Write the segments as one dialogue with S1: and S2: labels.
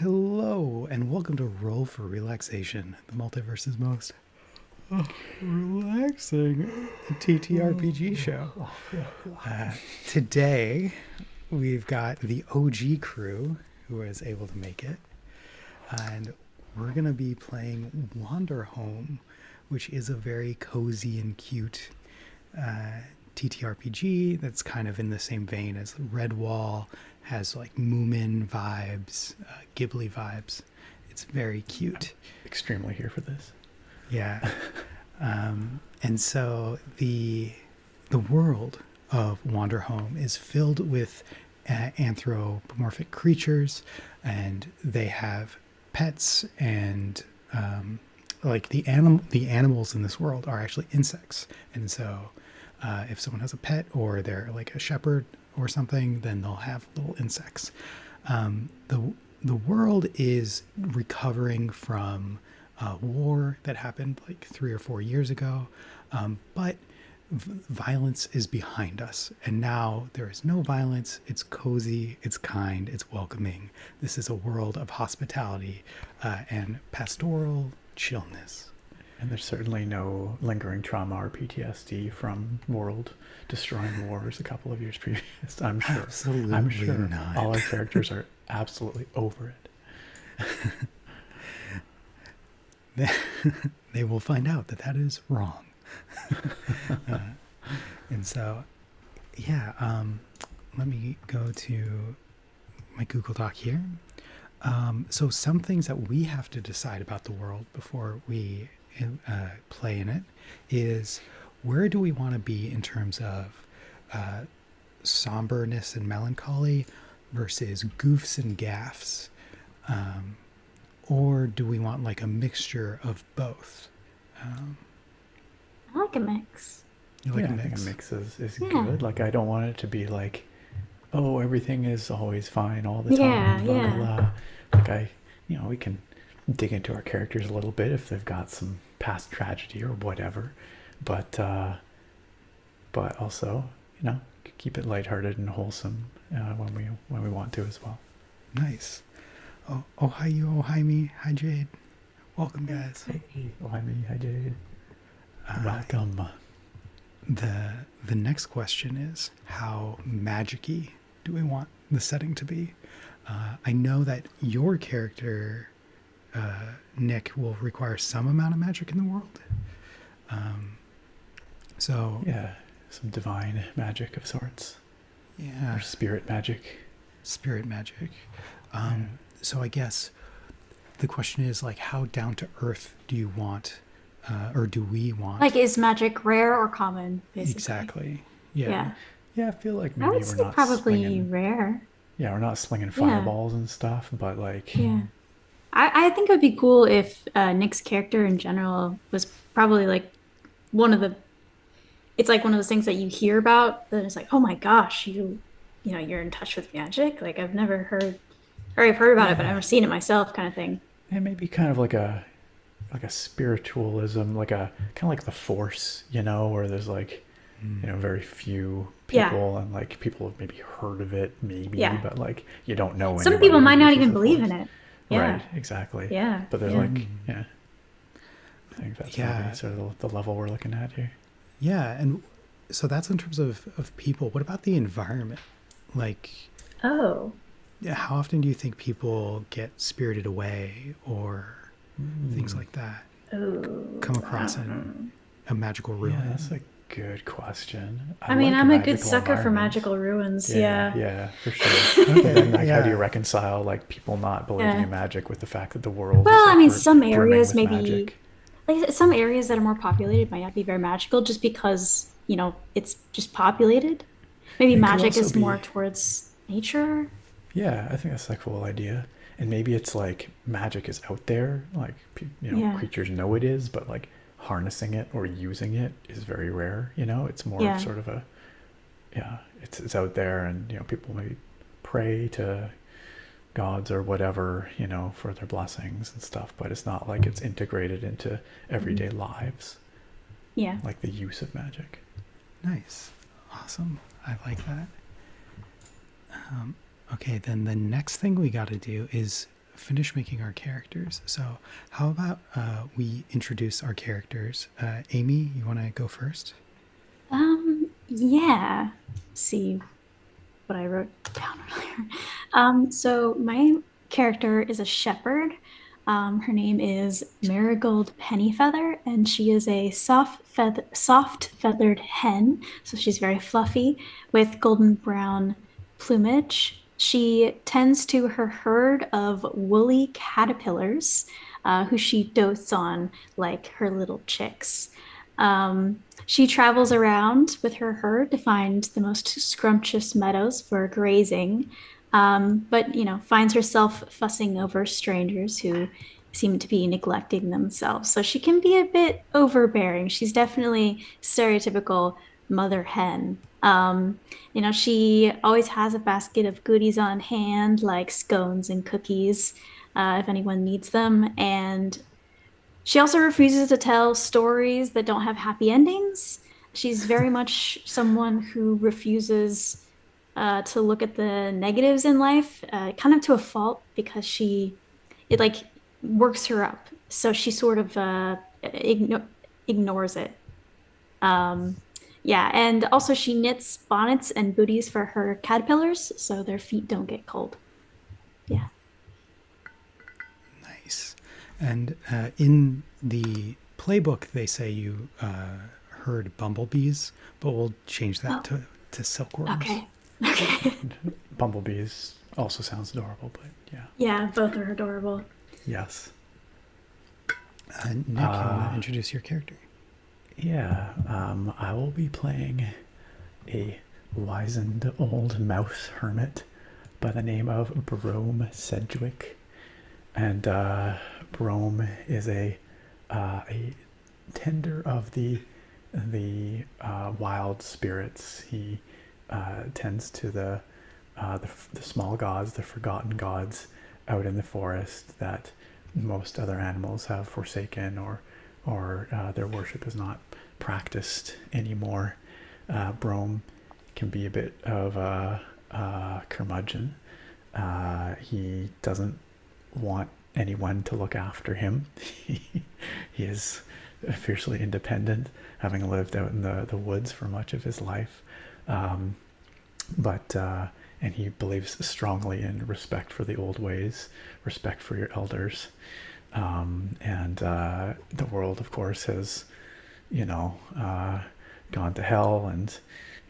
S1: Hello, and welcome to Roll for Relaxation, the multiverse's most relaxing ttrpg show. Today, we've got the OG crew who was able to make it, and we're going to be playing Wanderhome, which is a very cozy and cute ttrpg that's kind of in the same vein as Redwall, has like Moomin vibes, Ghibli vibes. It's very cute.
S2: Extremely here for this.
S1: Yeah. And so the world of Wanderhome is filled with anthropomorphic creatures, and they have pets, and like the animals in this world are actually insects. And so if someone has a pet or they're like a shepherd or something, then they'll have little insects. The world is recovering from a war that happened like 3 or 4 years ago, but violence is behind us, and now there is no violence. It's cozy, it's kind, it's welcoming. This is a world of hospitality and pastoral chillness.
S2: And there's certainly no lingering trauma or PTSD from world destroying wars a couple of years previous. I'm sure.
S1: Absolutely
S2: I'm sure
S1: not.
S2: all our characters are absolutely over
S1: it. They will find out that is wrong. And so, yeah, let me go to my Google Doc here. So some things that we have to decide about the world before we play in it is, where do we want to be in terms of somberness and melancholy versus goofs and gaffs, or do we want like a mixture of both?
S3: I like a mix.
S1: You like
S2: yeah,
S1: a
S2: I
S1: mix?
S2: think a mix is good. Like, I don't want it to be like, oh, everything is always fine all the time. Blah, blah, blah. Like, we can dig into our characters a little bit if they've got some past tragedy or whatever, but also, keep it lighthearted and wholesome when we want to as well.
S1: Nice. Oh, hi you, oh, hi me, hi Jade. Welcome, guys.
S2: Hey, oh, hi me, hi Jade. Welcome.
S1: The next question is, how magic-y do we want the setting to be? I know that your character, Nick, will require some amount of magic in the world. So
S2: yeah, some divine magic of sorts.
S1: Yeah.
S2: Or spirit magic.
S1: Spirit magic. So I guess the question is, like, how down to earth do you want, or do we want?
S3: Like, is magic rare or common, basically?
S1: Exactly. Yeah.
S2: Yeah, I feel like
S3: I
S2: maybe
S3: would
S2: we're
S3: say
S2: not
S3: probably
S2: slinging,
S3: rare.
S2: yeah, we're not slinging fireballs and stuff, but like,
S3: Yeah. I think it would be cool if Nick's character in general was probably like one of the, it's like one of those things that you hear about that it's like, oh my gosh, you're in touch with magic. Like, I've never heard, or I've heard about it, but I've never seen it myself, kind of thing.
S2: and maybe kind of like a spiritualism, like a kind of like the Force, where there's like, very few people, and like people have maybe heard of it, but like you don't know.
S3: Some people might not even believe in it. Yeah.
S2: Right, exactly.
S3: Yeah.
S2: But there's like, I think that's maybe sort of the level we're looking at here.
S1: Yeah, and so that's in terms of people. What about the environment? Like,
S3: oh,
S1: how often do you think people get spirited away or things like that? Come across in a magical ruin?
S2: Yeah, that's a good question.
S3: I mean, I'm a good sucker for magical ruins.
S2: Yeah, for sure. Then, like, how do you reconcile like people not believing in magic with the fact that the world?
S3: Well,
S2: is, like,
S3: I mean, some areas maybe,
S2: magic?
S3: like some areas that are more populated might not be very magical, just because it's just populated. Maybe magic is more towards nature.
S2: Yeah, I think that's a cool idea. And maybe it's like magic is out there, like creatures know it is, but like harnessing it or using it is very rare. It's more of sort of a, it's out there, and people maybe pray to gods or whatever, for their blessings and stuff, but it's not like it's integrated into everyday lives.
S3: Yeah,
S2: like the use of magic.
S1: Nice. Awesome. I like that. Okay, then the next thing we got to do is finish making our characters. So how about we introduce our characters? Amy, you want to go first?
S3: Yeah. Let's see what I wrote down earlier. So my character is a shepherd. Her name is Marigold Pennyfeather, and she is a soft feathered hen. So she's very fluffy with golden brown plumage. She tends to her herd of woolly caterpillars, who she dotes on like her little chicks. She travels around with her herd to find the most scrumptious meadows for grazing, but finds herself fussing over strangers who seem to be neglecting themselves. So she can be a bit overbearing. She's definitely stereotypical mother hen. She always has a basket of goodies on hand, like scones and cookies, if anyone needs them, and she also refuses to tell stories that don't have happy endings. She's very much someone who refuses to look at the negatives in life, kind of to a fault, because it like works her up. So she sort of ignores it. Um, yeah, and also she knits bonnets and booties for her caterpillars so their feet don't get cold. Yeah.
S1: Nice. And in the playbook, they say you heard bumblebees, but we'll change that
S3: Oh,
S1: to silkworms.
S3: okay. Okay.
S2: Bumblebees also sounds adorable, but yeah.
S3: Yeah, both are adorable.
S2: Yes.
S1: Nick, you want to introduce your character?
S2: Yeah, I will be playing a wizened old mouse hermit by the name of Brome Sedgwick. And Brome is a tender of the wild spirits. He tends to the small gods, the forgotten gods out in the forest that most other animals have forsaken, or their worship is not practiced anymore. Brome can be a bit of a curmudgeon. He doesn't want anyone to look after him. He is fiercely independent, having lived out in the woods for much of his life. And he believes strongly in respect for the old ways, respect for your elders. The world, of course, has, gone to hell, and,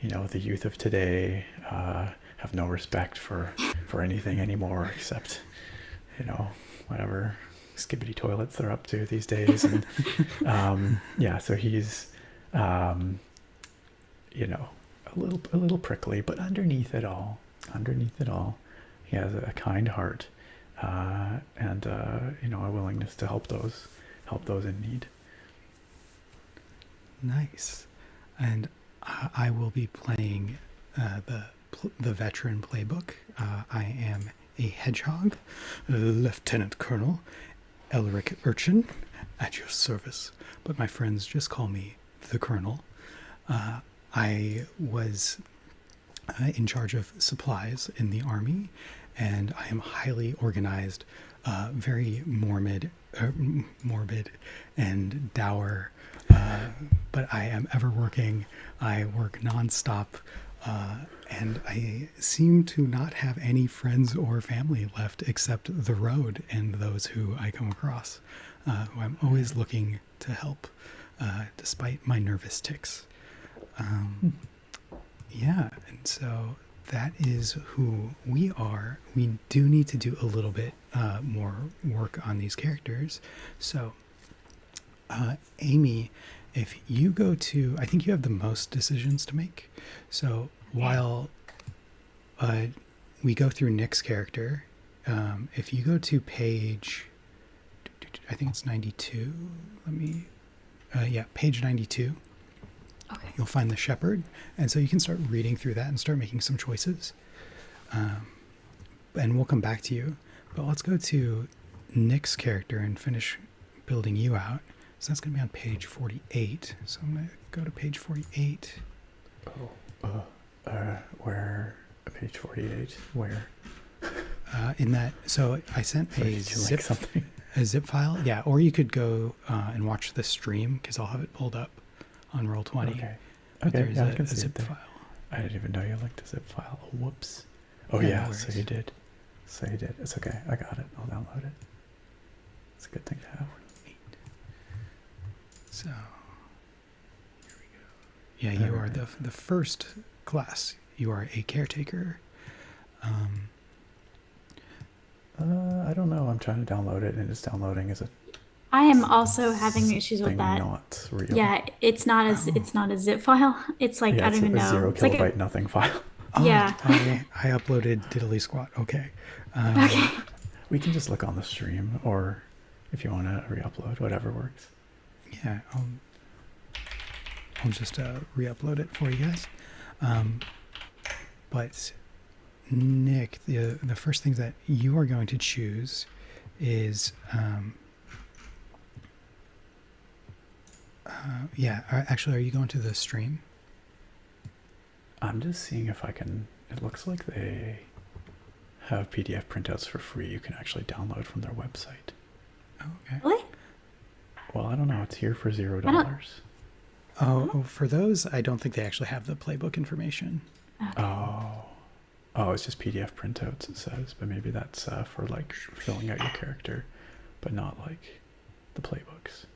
S2: the youth of today have no respect for anything anymore except, whatever skibbity toilets they're up to these days. And so he's, a little prickly, but underneath it all, he has a kind heart, and a willingness to help those in need.
S1: Nice. And I will be playing the veteran playbook. I am a hedgehog, Lieutenant Colonel Elric Urchin, at your service, but my friends just call me the Colonel. I was in charge of supplies in the army, and I am highly organized, very morbid and dour, but I am ever working. I work nonstop, and I seem to not have any friends or family left except the road and those who I come across, who I'm always looking to help, despite my nervous tics. Yeah, and so that is who we are. We do need to do a little bit more work on these characters. So, Amy, if you go to, I think you have the most decisions to make. So while we go through Nick's character, if you go to page, I think it's 92. Page 92.
S3: Okay.
S1: You'll find the shepherd, and so you can start reading through that and start making some choices. And we'll come back to you. But let's go to Nick's character and finish building you out. So that's going to be on page 48. So I'm going to go to page 48.
S2: Where? Page 48? Where?
S1: in that, so I sent
S2: Sorry, did you like something?
S1: a zip file. Yeah, or you could go and watch the stream because I'll have it pulled up on Roll20.
S2: Okay.
S1: But
S2: Okay,
S1: there's
S2: yeah, I
S1: a
S2: can see it
S1: zip
S2: there.
S1: file.
S2: I didn't even know you liked a zip file. Oh, whoops. Oh
S1: Yeah,
S2: yeah,
S1: no
S2: so
S1: worries.
S2: you did. So you did. It's okay. I got it. I'll download it. It's a good thing to have.
S1: So here we go. Yeah, you are the first class. You are a caretaker.
S2: I don't know. I'm trying to download it, and it's downloading as a.
S3: I am also having issues with that.
S2: Not real.
S3: Yeah, it's not a zip file. It's like,
S2: Yeah,
S3: I don't even
S2: a
S3: know.
S2: 0
S3: It's like
S2: kilobyte nothing file.
S1: Oh,
S3: yeah.
S1: I uploaded diddly squat. Okay.
S3: Okay.
S2: We can just look on the stream, or if you want to re-upload, whatever works.
S1: Yeah, I'll just re-upload it for you guys. But Nick, the first thing that you are going to choose is actually, are you going to the stream?
S2: I'm just seeing if I can. It looks like they have PDF printouts for free you can actually download from their website.
S1: Oh, okay.
S3: Really?
S2: Well, I don't know. It's here for $0.
S1: Oh, for those, I don't think they actually have the playbook information.
S3: Okay.
S2: Oh, it's just PDF printouts, it says. But maybe that's for like filling out your character, but not like the playbooks.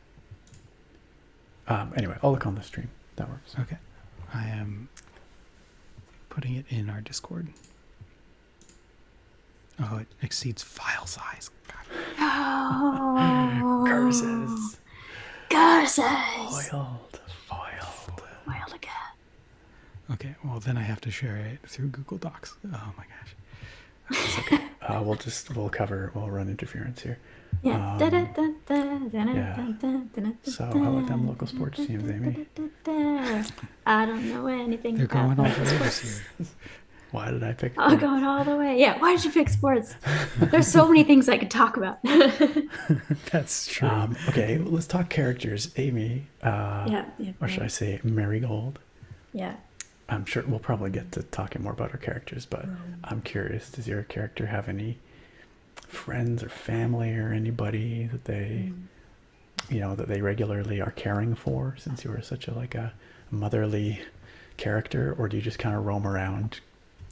S2: Anyway, I'll look on the stream. That works.
S1: Okay. I am putting it in our Discord. Oh, it exceeds file size.
S3: Oh.
S2: Curses.
S3: Curses.
S2: Foiled.
S3: Wild again.
S1: Okay, well then I have to share it through Google Docs. Oh my gosh.
S2: It's okay. We'll run interference here.
S3: Yeah.
S2: So how about them local sports teams, Amy?
S3: I don't know anything.
S1: They're going all
S3: about
S1: the way
S3: sports.
S1: this year.
S2: Why did I pick
S3: Oh,
S2: sports?
S3: going all the way. Yeah. Why did you pick sports? There's so many things I could talk about.
S1: That's true.
S2: Okay, let's talk characters. Amy, or should I say Marigold?
S3: Yeah.
S2: I'm sure we'll probably get to talking more about our characters, but I'm curious, does your character have any friends or family or anybody that they that they regularly are caring for, since you were such a motherly character, or do you just kind of roam around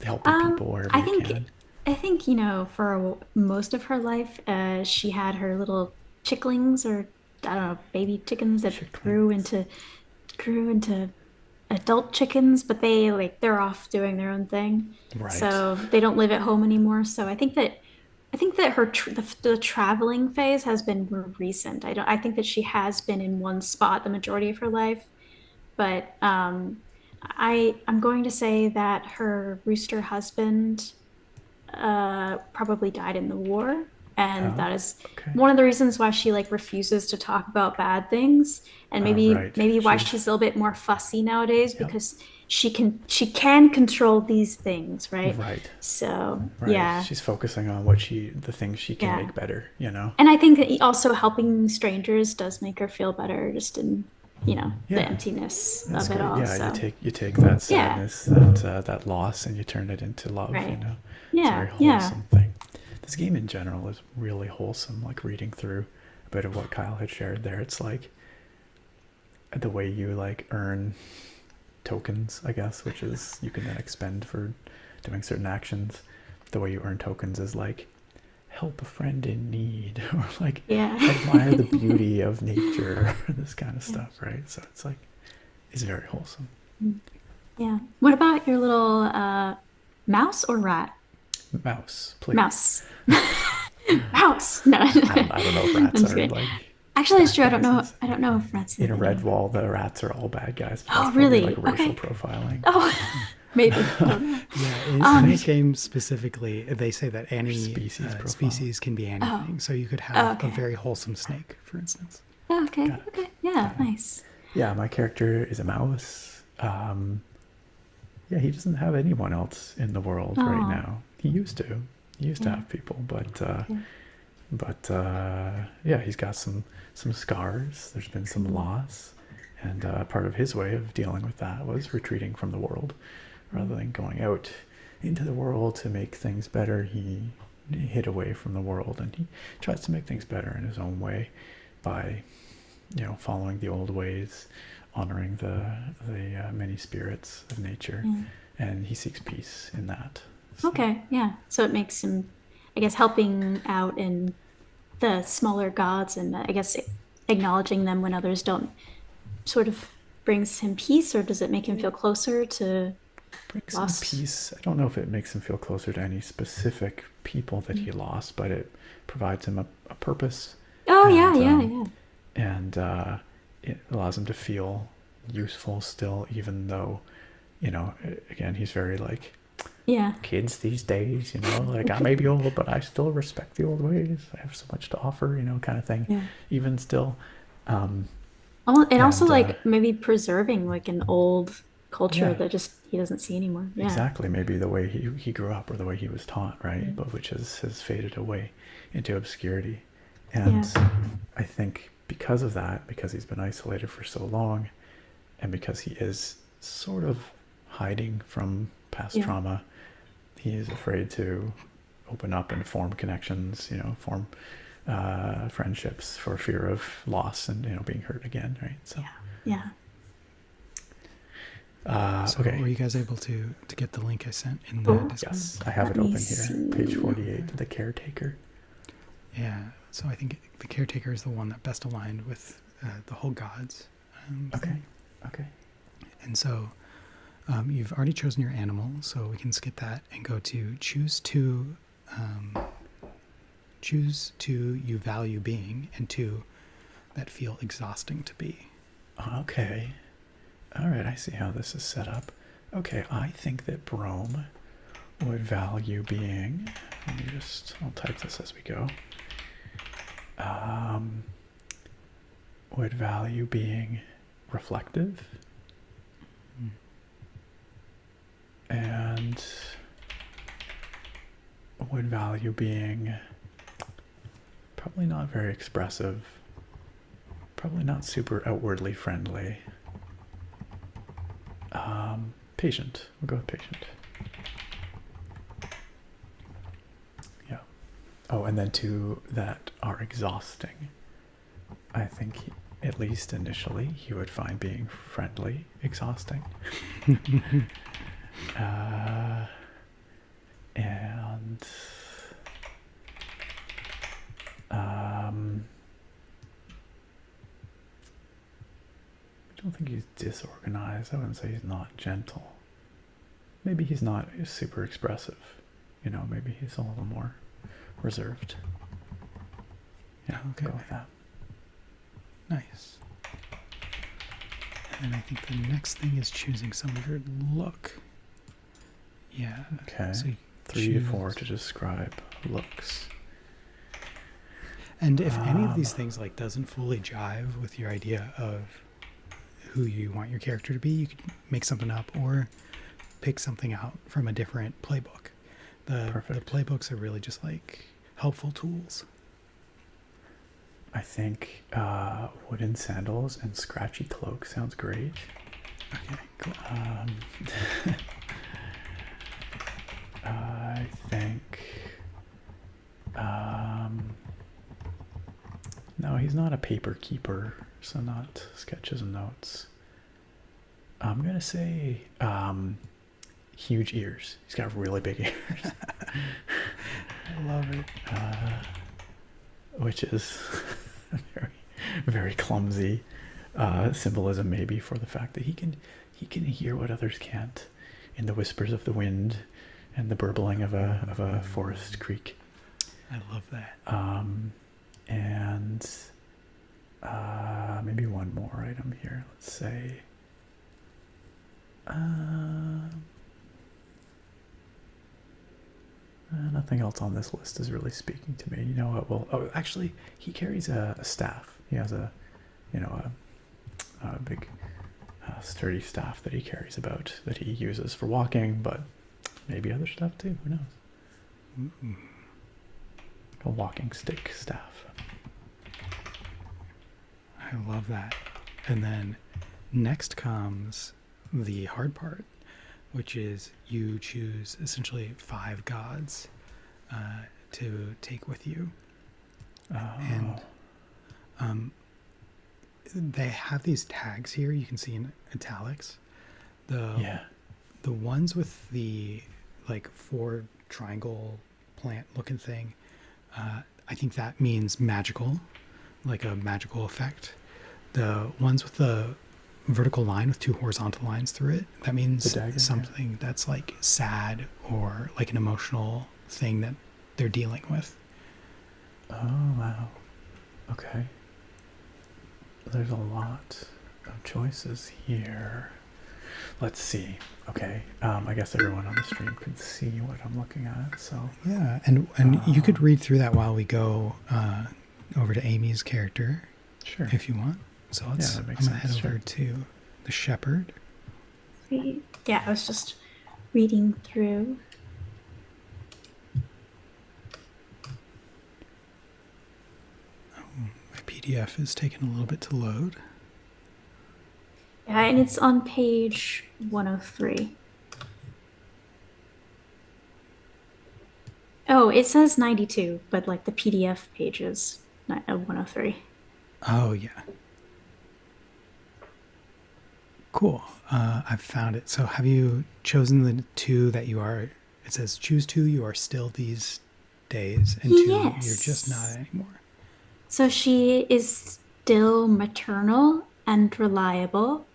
S2: helping people wherever you can?
S3: I think, for most of her life, she had her little chicklings, or I don't know, baby chickens that grew into adult chickens, but they're off doing their own thing.
S2: Right.
S3: So they don't live at home anymore. So I think that her the traveling phase has been more recent. I think that she has been in one spot the majority of her life, but I'm going to say that her rooster husband probably died in the war, and that is one of the reasons why she refuses to talk about bad things, and maybe why she's a little bit more fussy nowadays, because she can control these things, right?
S2: Right.
S3: So
S2: right.
S3: yeah,
S2: she's focusing on the things she can make better,
S3: And I think that also helping strangers does make her feel better, just in the emptiness
S2: That's
S3: of it
S2: great.
S3: all.
S2: Yeah,
S3: so.
S2: you take that sadness, that loss, and you turn it into love.
S3: Right.
S2: It's a very wholesome thing. This game in general is really wholesome. Like reading through a bit of what Kyle had shared there, it's like the way you earn tokens, I guess, which is you can then expend for doing certain actions. The way you earn tokens is help a friend in need, or admire the beauty of nature, or this kind of stuff, right? So it's very wholesome.
S3: Yeah. What about your little mouse or rat?
S2: Mouse, please.
S3: Mouse. Mouse. No.
S2: I don't know if rats are
S3: Actually, it's true. I don't know if rats.
S2: In Redwall, the rats are all bad guys. But
S3: that's really?
S2: Racial profiling.
S3: Oh, maybe.
S1: In this game specifically, they say that any species can be anything. So you could have a very wholesome snake, for instance.
S3: Oh, okay. Okay. Yeah. Nice.
S2: Yeah, my character is a mouse. He doesn't have anyone else in the world right now. He used to. He used to have people, but he's got some scars. There's been some loss, and part of his way of dealing with that was retreating from the world, rather than going out into the world to make things better. He hid away from the world, and he tries to make things better in his own way by, following the old ways, honoring the many spirits of nature, and he seeks peace in that.
S3: So. Okay, yeah. So it makes him, I guess, helping out in the smaller gods, and I guess acknowledging them when others don't, sort of brings him peace, or does it make him feel closer to
S2: brings
S3: lost?
S2: him peace? I don't know if it makes him feel closer to any specific people that he lost, but it provides him a purpose.
S3: Oh, yeah.
S2: And it allows him to feel useful still, even though, again, he's very like, kids these days, like I may be old, but I still respect the old ways. I have so much to offer, kind of thing.
S3: Yeah.
S2: Even still.
S3: And also like maybe preserving like an old culture that just he doesn't see anymore. Yeah.
S2: Exactly. Maybe the way he grew up or the way he was taught, right? But which has faded away into obscurity. And I think because of that, because he's been isolated for so long, and because he is sort of hiding from past trauma, he is afraid to open up and form connections, form friendships for fear of loss and being hurt again, right? So
S1: so were you guys able to get the link I sent in the Discord?
S2: Yes, I have it open here, page 48, the caretaker.
S1: Yeah, so I think the caretaker is the one that best aligned with the whole gods.
S2: Okay.
S1: And so you've already chosen your animal, so we can skip that and go to choose to you value being, and two that feel exhausting to be.
S2: Okay. All right, I see how this is set up. Okay, I think that Brome would value being, I'll type this as we go. Would value being reflective, and would value being probably not very expressive, probably not super outwardly friendly. Patient. We'll go with patient. Yeah. Oh, and then two that are exhausting. I think at least initially he would find being friendly exhausting. And I don't think he's disorganized. I wouldn't say he's not gentle. Maybe he's not super expressive. Maybe he's a little more reserved. Yeah,
S1: okay.
S2: Go with that.
S1: Nice. And then I think the next thing is choosing some weird look. Yeah.
S2: Okay.
S1: So
S2: 3 to 4 to describe looks.
S1: And if any of these things like doesn't fully jive with your idea of who you want your character to be, you could make something up or pick something out from a different playbook. The playbooks are really just like helpful tools.
S2: I think wooden sandals and scratchy cloak sounds great.
S1: Okay, cool.
S2: I think no, he's not a paper keeper, so not sketches and notes. I'm gonna say huge ears. He's got really big ears.
S1: I love it.
S2: Which is very, very clumsy symbolism, maybe, for the fact that he can hear what others can't, in the whispers of the wind and the burbling of a forest creek.
S1: I love that.
S2: And maybe one more item here. Let's say nothing else on this list is really speaking to me. You know what? Well, actually, he carries a staff. He has a big sturdy staff that he carries about, that he uses for walking, but maybe other stuff too. Who knows?
S1: Ooh.
S2: A walking stick staff.
S1: I love that. And then next comes the hard part, which is you choose essentially 5 gods to take with you.
S2: Oh.
S1: And they have these tags here you can see in italics. The ones with the like 4 triangle plant looking thing, I think that means magical, like a magical effect. The ones with the vertical line with 2 horizontal lines through it, that means
S2: dagger,
S1: something that's like sad or like an emotional thing that they're dealing with.
S2: Oh, wow. Okay. There's a lot of choices here. Let's see. Okay. I guess everyone on the stream could see what I'm looking at. So
S1: yeah, and you could read through that while we go over to Amy's character,
S2: sure,
S1: if you want. So I'm gonna head over to the shepherd.
S3: Yeah, I was just reading through.
S1: My PDF is taking a little bit to load.
S3: Yeah, and it's on page 103. Oh, it says 92, but like the PDF page is 103.
S1: Oh, yeah. Cool. I've found it. So have you chosen the 2 that you are? It says choose 2 you are still these days, and 2 you're just not anymore.
S3: So she is still maternal and reliable,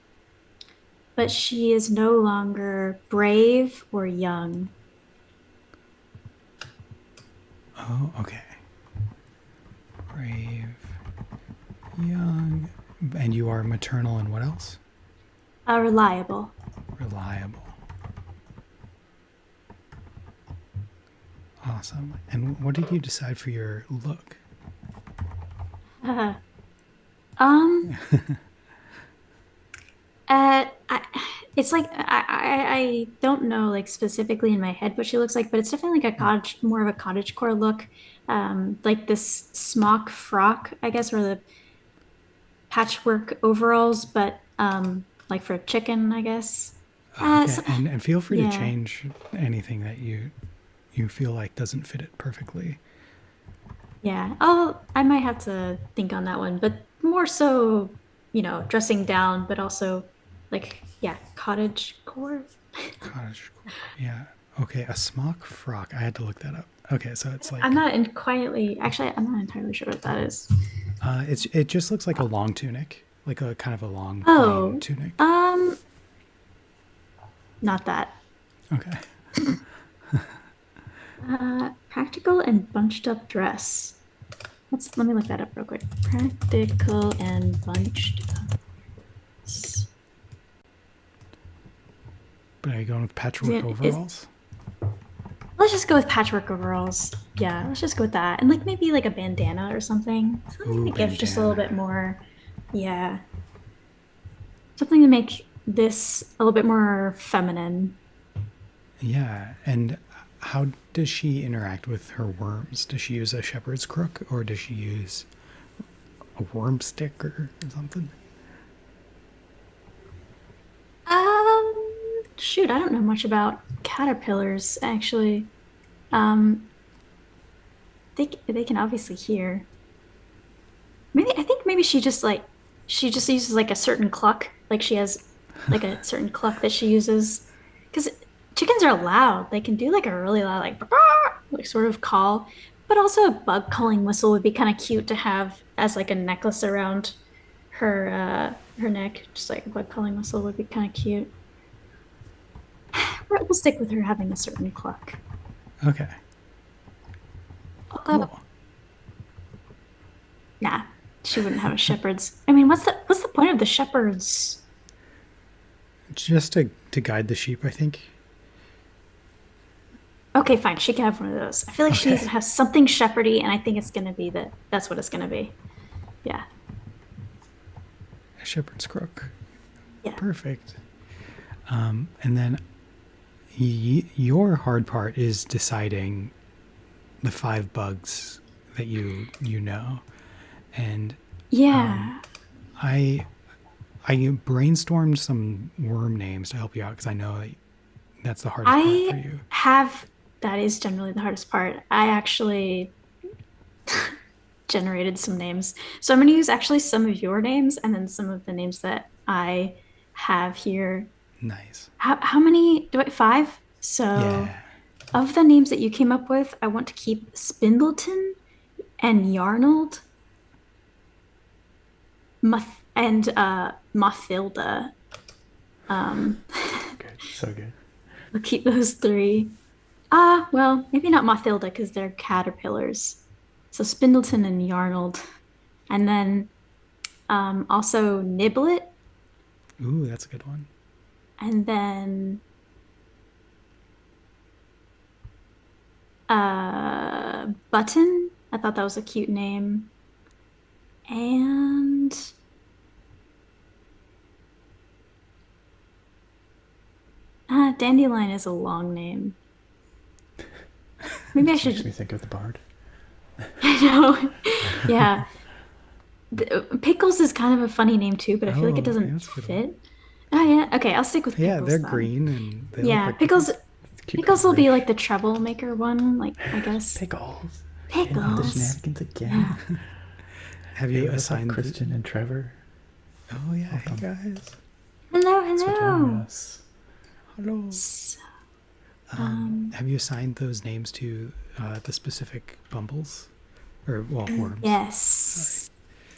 S3: but she is no longer brave or young.
S1: Oh, okay. Brave, young, and you are maternal and what else?
S3: Reliable.
S1: Reliable. Awesome. And what did you decide for your look?
S3: It's like I don't know like specifically in my head what she looks like, but it's definitely like a cottage, more of a cottagecore look, like this smock frock, I guess, or the patchwork overalls, but like for a chicken, I guess.
S1: Okay.
S3: So,
S1: and feel free to change anything that you feel like doesn't fit it perfectly.
S3: Yeah, I might have to think on that one, but more so, dressing down, but also like, yeah, cottage core.
S1: Cottage core. Yeah. Okay, a smock frock. I had to look that up. Okay, so it's like
S3: I'm not entirely sure what that is.
S1: it just looks like a long tunic, like a kind of a long plain tunic.
S3: Not that.
S1: Okay.
S3: Practical and bunched up dress. Let me look that up real quick. Practical and bunched up.
S1: But are you going with patchwork overalls?
S3: Let's just go with patchwork overalls. Yeah, let's just go with that. And like maybe like a bandana or something. Something that gives just a little bit more, yeah. Something to make this a little bit more feminine.
S1: Yeah, and how does she interact with her worms? Does she use a shepherd's crook or does she use a worm stick or something?
S3: Shoot, I don't know much about caterpillars actually. They can obviously hear. I think maybe she just uses like a certain cluck. Like she has like a certain cluck that she uses. Because chickens are loud. They can do like a really loud like sort of call. But also a bug calling whistle would be kind of cute to have as like a necklace around her neck. Just like a bug calling whistle would be kind of cute. We'll stick with her having a certain cluck.
S1: Okay. Cool.
S3: Nah, she wouldn't have a shepherd's. I mean, what's the point of the shepherd's?
S1: Just to guide the sheep, I think.
S3: Okay, fine. She can have one of those. I feel like she needs to have something shepherdy, and I think it's gonna be that's what it's gonna be. Yeah.
S1: A shepherd's crook.
S3: Yeah.
S1: Perfect. And then your hard part is deciding the 5 bugs that you know, and I brainstormed some worm names to help you out because I know that's the hardest part for you.
S3: I have that is generally the hardest part. I actually generated some names. So I'm going to use actually some of your names and then some of the names that I have here.
S1: Nice.
S3: How many do I? Five? So
S1: Yeah.
S3: of the names that you came up with, I want to keep Spindleton and Yarnold, and Mathilda. Um,
S2: Good. So good.
S3: I'll keep those three. Well, maybe not Mathilda because they're caterpillars. So Spindleton and Yarnold. And then also Niblet.
S1: Ooh, that's a good one.
S3: And then Button. I thought that was a cute name. And Dandelion is a long name. Maybe I should.
S2: Makes me think of the bard.
S3: I know. Yeah. Pickles is kind of a funny name too, but I feel like it
S1: Oh, yeah,
S3: doesn't
S1: that's a good one.
S3: fit. Oh yeah. Okay, I'll stick with
S1: Yeah,
S3: pickles
S1: they're
S3: then.
S1: green and they look
S3: Yeah,
S1: like pickles.
S3: pickles will be
S2: Cucumber-ish.
S3: like the troublemaker one, like I guess.
S2: Pickles. Getting up the
S3: Pickles.
S2: shenanigans again.
S3: Yeah.
S1: Have
S2: Hey,
S1: you
S2: what's up,
S1: assigned
S2: Christian and Trevor?
S1: Oh yeah,
S2: Welcome.
S1: hey guys.
S3: Hello,
S2: Thanks for joining
S3: hello.
S2: us.
S1: Hello.
S3: So,
S1: Have you assigned those names to the specific bumbles? Or, well, worms.
S3: yes.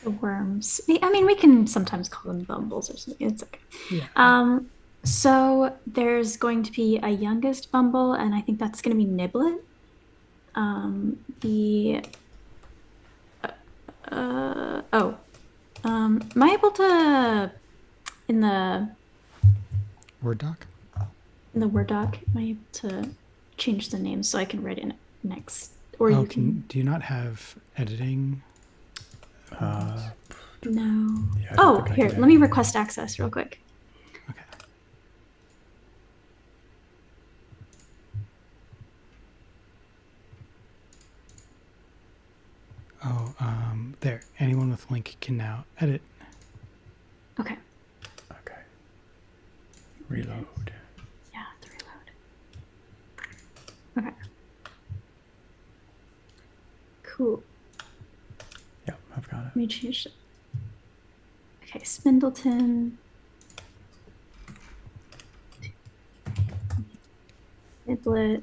S3: The worms. I mean, we can sometimes call them bumbles or something. It's okay.
S1: Yeah.
S3: So there's going to be a youngest bumble, and I think that's going to be Niblet. The am I able to in the
S1: Word doc?
S3: Word doc? Am I able to change the name so I can write it next, or
S1: Oh,
S3: you can?
S1: do you not have editing?
S3: No.
S2: Yeah, I don't
S3: Oh,
S2: think I
S3: here.
S2: can
S3: Let me
S2: edit.
S3: request access real quick.
S1: Okay. Oh, there. Anyone with link can now edit.
S3: Okay.
S2: Okay. Reload.
S3: Yeah, to reload. Okay. Cool.
S2: Yep, I've got it.
S3: Let me change it. Okay, Spindleton. Niblet.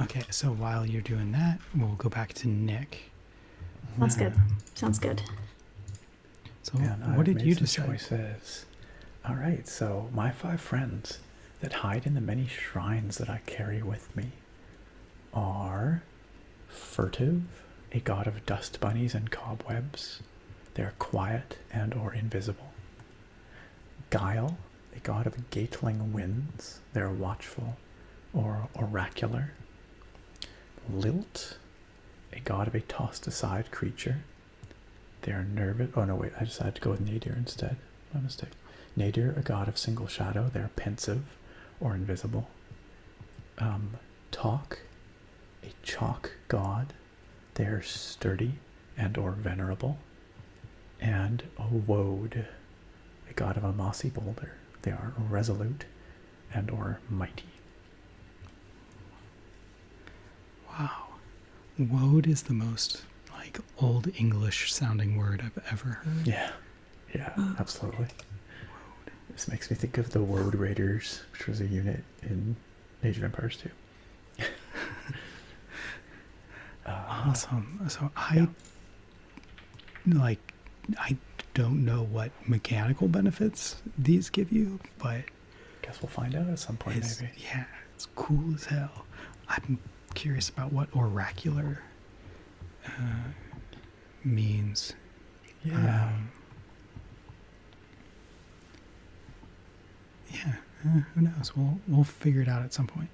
S1: Okay, so while you're doing that, we'll go back to Nick.
S3: Sounds good. Sounds good.
S1: So,
S2: Man,
S1: what
S2: I've
S1: did
S2: made
S1: you
S2: some
S1: decide?
S2: choices. All right, so my 5 friends that hide in the many shrines that I carry with me are Furtive, a god of dust bunnies and cobwebs. They are quiet and or invisible. Guile, a god of gatling winds. They are watchful or oracular. Lilt, a god of a tossed aside creature. They are nervous. Oh no, wait, I decided to go with Nadir instead. My mistake. Nadir, a god of single shadow. They are pensive or invisible. Talk, a chalk god. They are sturdy and or venerable. And Woad, a god of a mossy boulder. They are resolute and or mighty.
S1: Wow. Woad is the most like old English sounding word I've ever heard.
S2: Yeah, absolutely. This makes me think of the Woad Raiders, which was a unit in Age of Empires 2.
S1: Awesome. So I don't know what mechanical benefits these give you, but
S2: Guess we'll find out at some point, maybe.
S1: yeah, it's cool as hell. I'm curious about what oracular means.
S2: Yeah.
S1: Yeah, who knows? We'll figure it out at some point.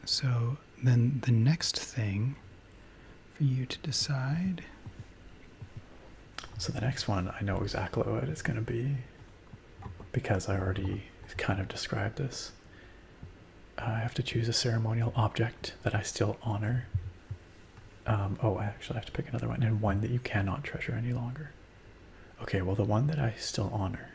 S1: So then the next thing for you to decide.
S2: So the next one, I know exactly what it's going to be because I already kind of described this. I have to choose a ceremonial object that I still honor. I actually have to pick another one, and one that you cannot treasure any longer. Okay, well, the one that I still honor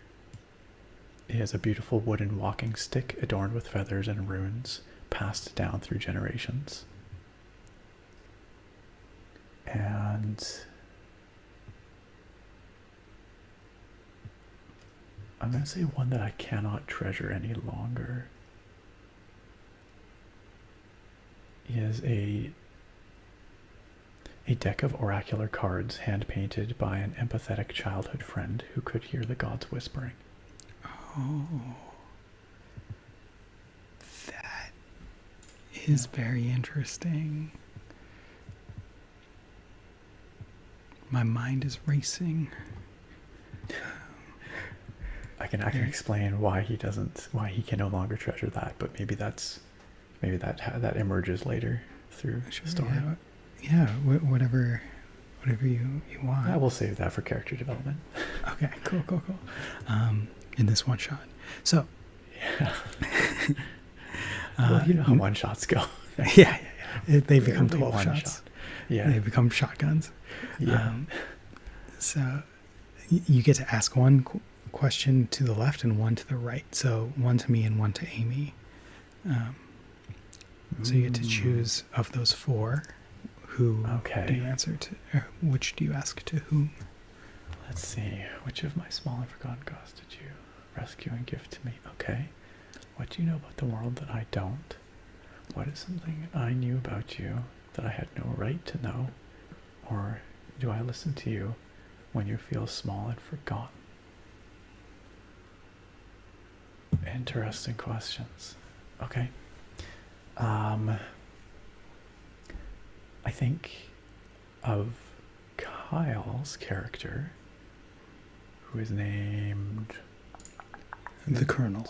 S2: He has a beautiful wooden walking stick adorned with feathers and runes, passed down through generations. And I'm going to say one that I cannot treasure any longer is a deck of oracular cards hand-painted by an empathetic childhood friend who could hear the gods whispering.
S1: Oh. That is very interesting. My mind is racing.
S2: I can explain why he can no longer treasure that, but maybe that emerges later through the story.
S1: Yeah, whatever you want.
S2: I will save that for character development.
S1: Okay, cool. In this one shot. So,
S2: yeah. Well, you know how one shots go.
S1: Yeah. They become 12 shots.
S2: Shot. Yeah.
S1: They become shotguns.
S2: Yeah.
S1: So you get to ask one question to the left and one to the right. So one to me and one to Amy. So you get to choose of those four. Who do you answer to? Or which do you ask to whom?
S2: Let's see. Which of my small and forgotten gods did you rescue and give to me? Okay. What do you know about the world that I don't? What is something I knew about you that I had no right to know? Or do I listen to you when you feel small and forgotten? Interesting questions. Okay. I think of Kyle's character, who is named
S1: The Colonel.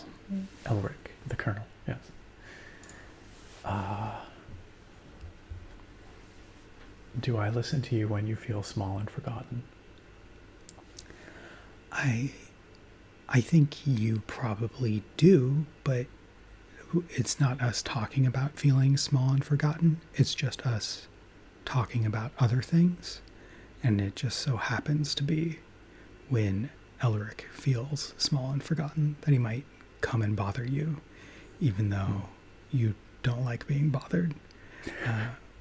S2: Elric, the Colonel, yes. Do I listen to you when you feel small and forgotten?
S1: I think you probably do, but it's not us talking about feeling small and forgotten. It's just us talking about other things. And it just so happens to be when Elric feels small and forgotten that he might come and bother you, even though you don't like being bothered.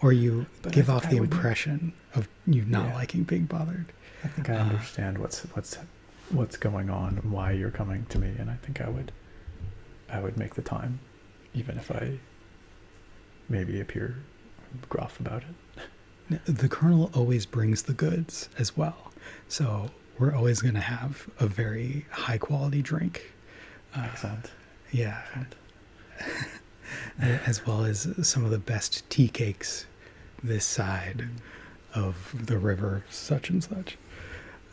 S1: Or you give off the impression of you not liking being bothered.
S2: I think I understand what's going on and why you're coming to me, and I think I would make the time, even if I maybe appear gruff about it.
S1: The Colonel always brings the goods as well, so we're always going to have a very high quality drink.
S2: Excellent.
S1: Yeah.
S2: Excellent.
S1: As well as some of the best tea cakes this side of the river, such and such.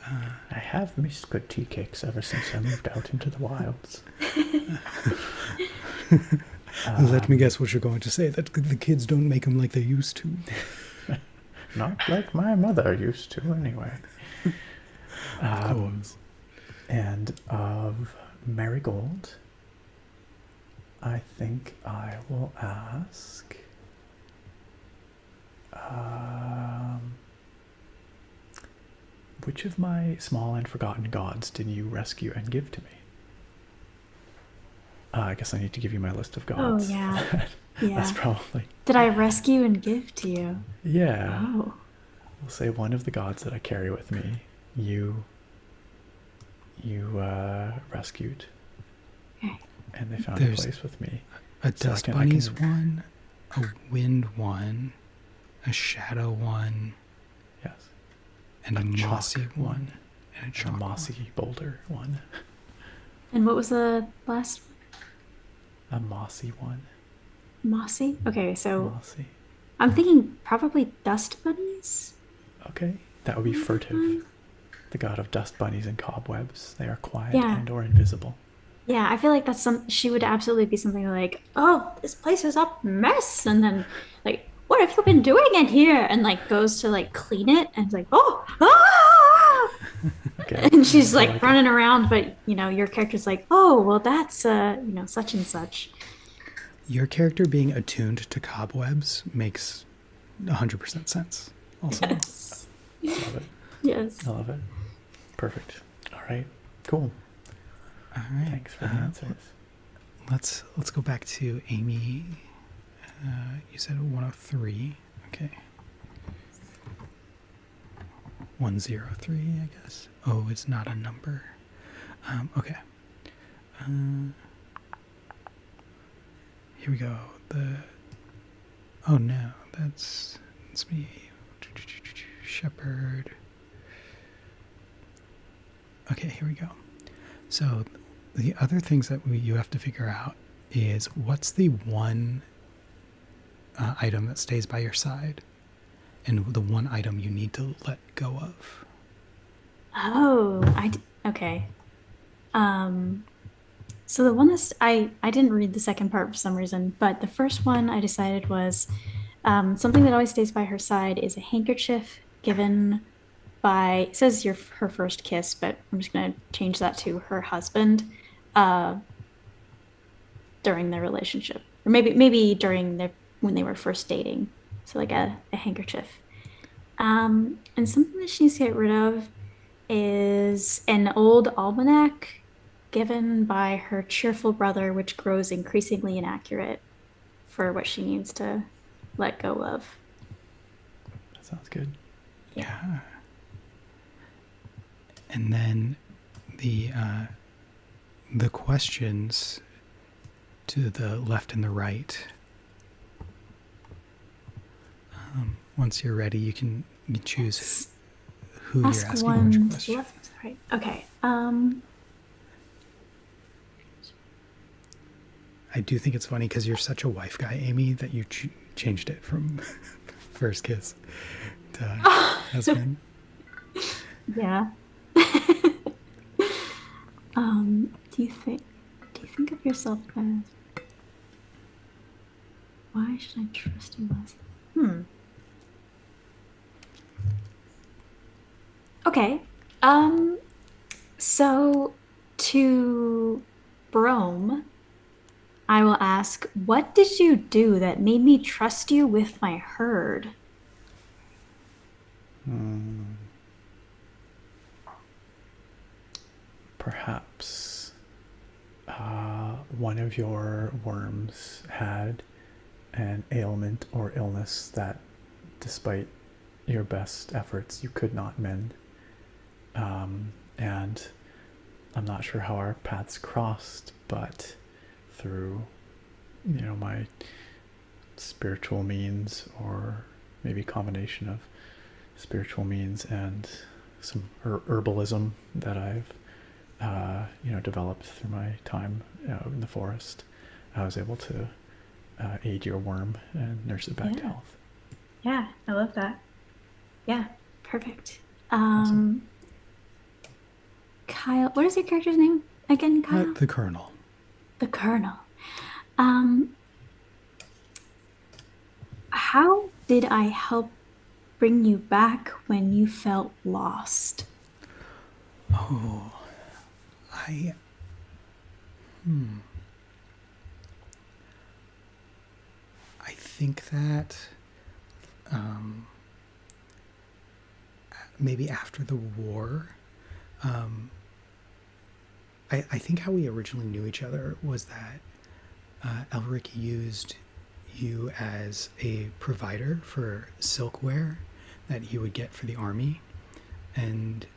S2: I have missed good tea cakes ever since I moved out into the wilds.
S1: Let me guess what you're going to say, that the kids don't make them like they used to.
S2: Not like my mother used to, anyway.
S1: Of course.
S2: And of Marigold, I think I will ask... which of my small and forgotten gods did you rescue and give to me? I guess I need to give you my list of gods.
S3: Oh, yeah. Yeah.
S2: That's probably...
S3: Did I rescue and give to you?
S2: Yeah.
S3: Oh.
S2: We'll say one of the gods that I carry with me, you rescued.
S1: Okay.
S2: And they found a place with me.
S1: A dust bunnies one, a wind one, a shadow one.
S2: Yes.
S1: And a mossy one. And
S2: a mossy boulder one.
S3: And what was the last one?
S2: A mossy one.
S3: Mossy? Okay, so
S2: mossy.
S3: I'm thinking probably dust bunnies.
S2: Okay, that would be Furtive, the god of dust bunnies and cobwebs. They are quiet and or invisible.
S3: Yeah, I feel like she would absolutely be something like, oh, this place is a mess, and then like, what have you been doing in here? And like goes to like clean it, and it's like, oh, ah! Okay. And she's like running around, but your character's like, oh, well, that's such and such.
S1: Your character being attuned to cobwebs makes 100% sense. Also,
S3: yes.
S2: Love it.
S3: Yes,
S2: I love it. Perfect. All right. Cool.
S1: All right.
S2: Thanks for the answers.
S1: Let's go back to Amy. You said 103. Okay. 103, I guess. Oh, it's not a number. Okay. Here we go. Oh no, that's me. Shepherd. Okay, here we go. So the other things that you have to figure out is what's the one item that stays by your side and the one item you need to let go of.
S3: Oh, okay. So the one that's I didn't read the second part for some reason, but the first one I decided was something that always stays by her side is a handkerchief given by, it says her first kiss, but I'm just gonna change that to her husband uh during their relationship. Or maybe during their when they were first dating. So like a handkerchief. And something that she needs to get rid of is an old almanac given by her cheerful brother, which grows increasingly inaccurate for what she needs to let go of.
S2: That sounds good.
S1: Yeah. And then the questions to the left and the right. Once you're ready, you can choose who
S3: Ask
S1: you're asking
S3: one
S1: which
S3: to
S1: question.
S3: left, right? Okay.
S1: I do think it's funny because you're such a wife guy, Amy, that you changed it from first kiss to husband.
S3: Yeah. Do you think of yourself as why should I trust you less? Okay. So to Brome, I will ask, what did you do that made me trust you with my herd?
S2: Perhaps one of your worms had an ailment or illness that, despite your best efforts, you could not mend. And I'm not sure how our paths crossed, but through, my spiritual means, or maybe a combination of spiritual means and some herbalism that I've developed through my time in the forest, I was able to aid your worm and nurse it back to health.
S3: Yeah, I love that. Yeah, perfect.
S2: Awesome.
S3: Kyle, what is your character's name again, Kyle?
S1: The Colonel.
S3: The Colonel. How did I help bring you back when you felt lost?
S1: Oh, I. I think that maybe after the war, I think how we originally knew each other was that Elric used you as a provider for silkware that he would get for the army. And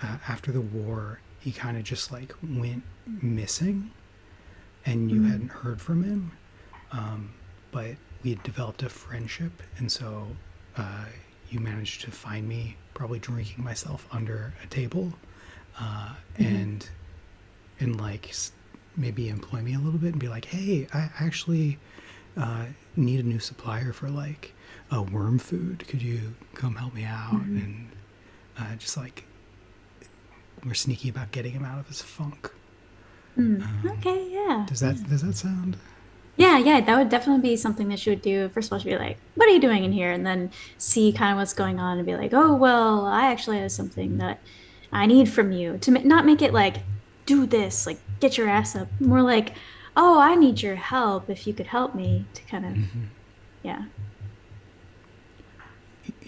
S1: after the war, he kind of just like went missing and you hadn't heard from him. But we had developed a friendship. And so you managed to find me probably drinking myself under a table and like maybe employ me a little bit and be like, hey, I actually need a new supplier for like a worm food. Could you come help me out? And just like we're sneaky about getting him out of his funk.
S3: Okay, yeah.
S1: Does that sound?
S3: Yeah, that would definitely be something that she would do. First of all, she'd be like, what are you doing in here? And then see kind of what's going on and be like, oh, well, I actually have something that I need from you to not make it like, do this, like, get your ass up. More like, oh, I need your help if you could help me to kind of, yeah.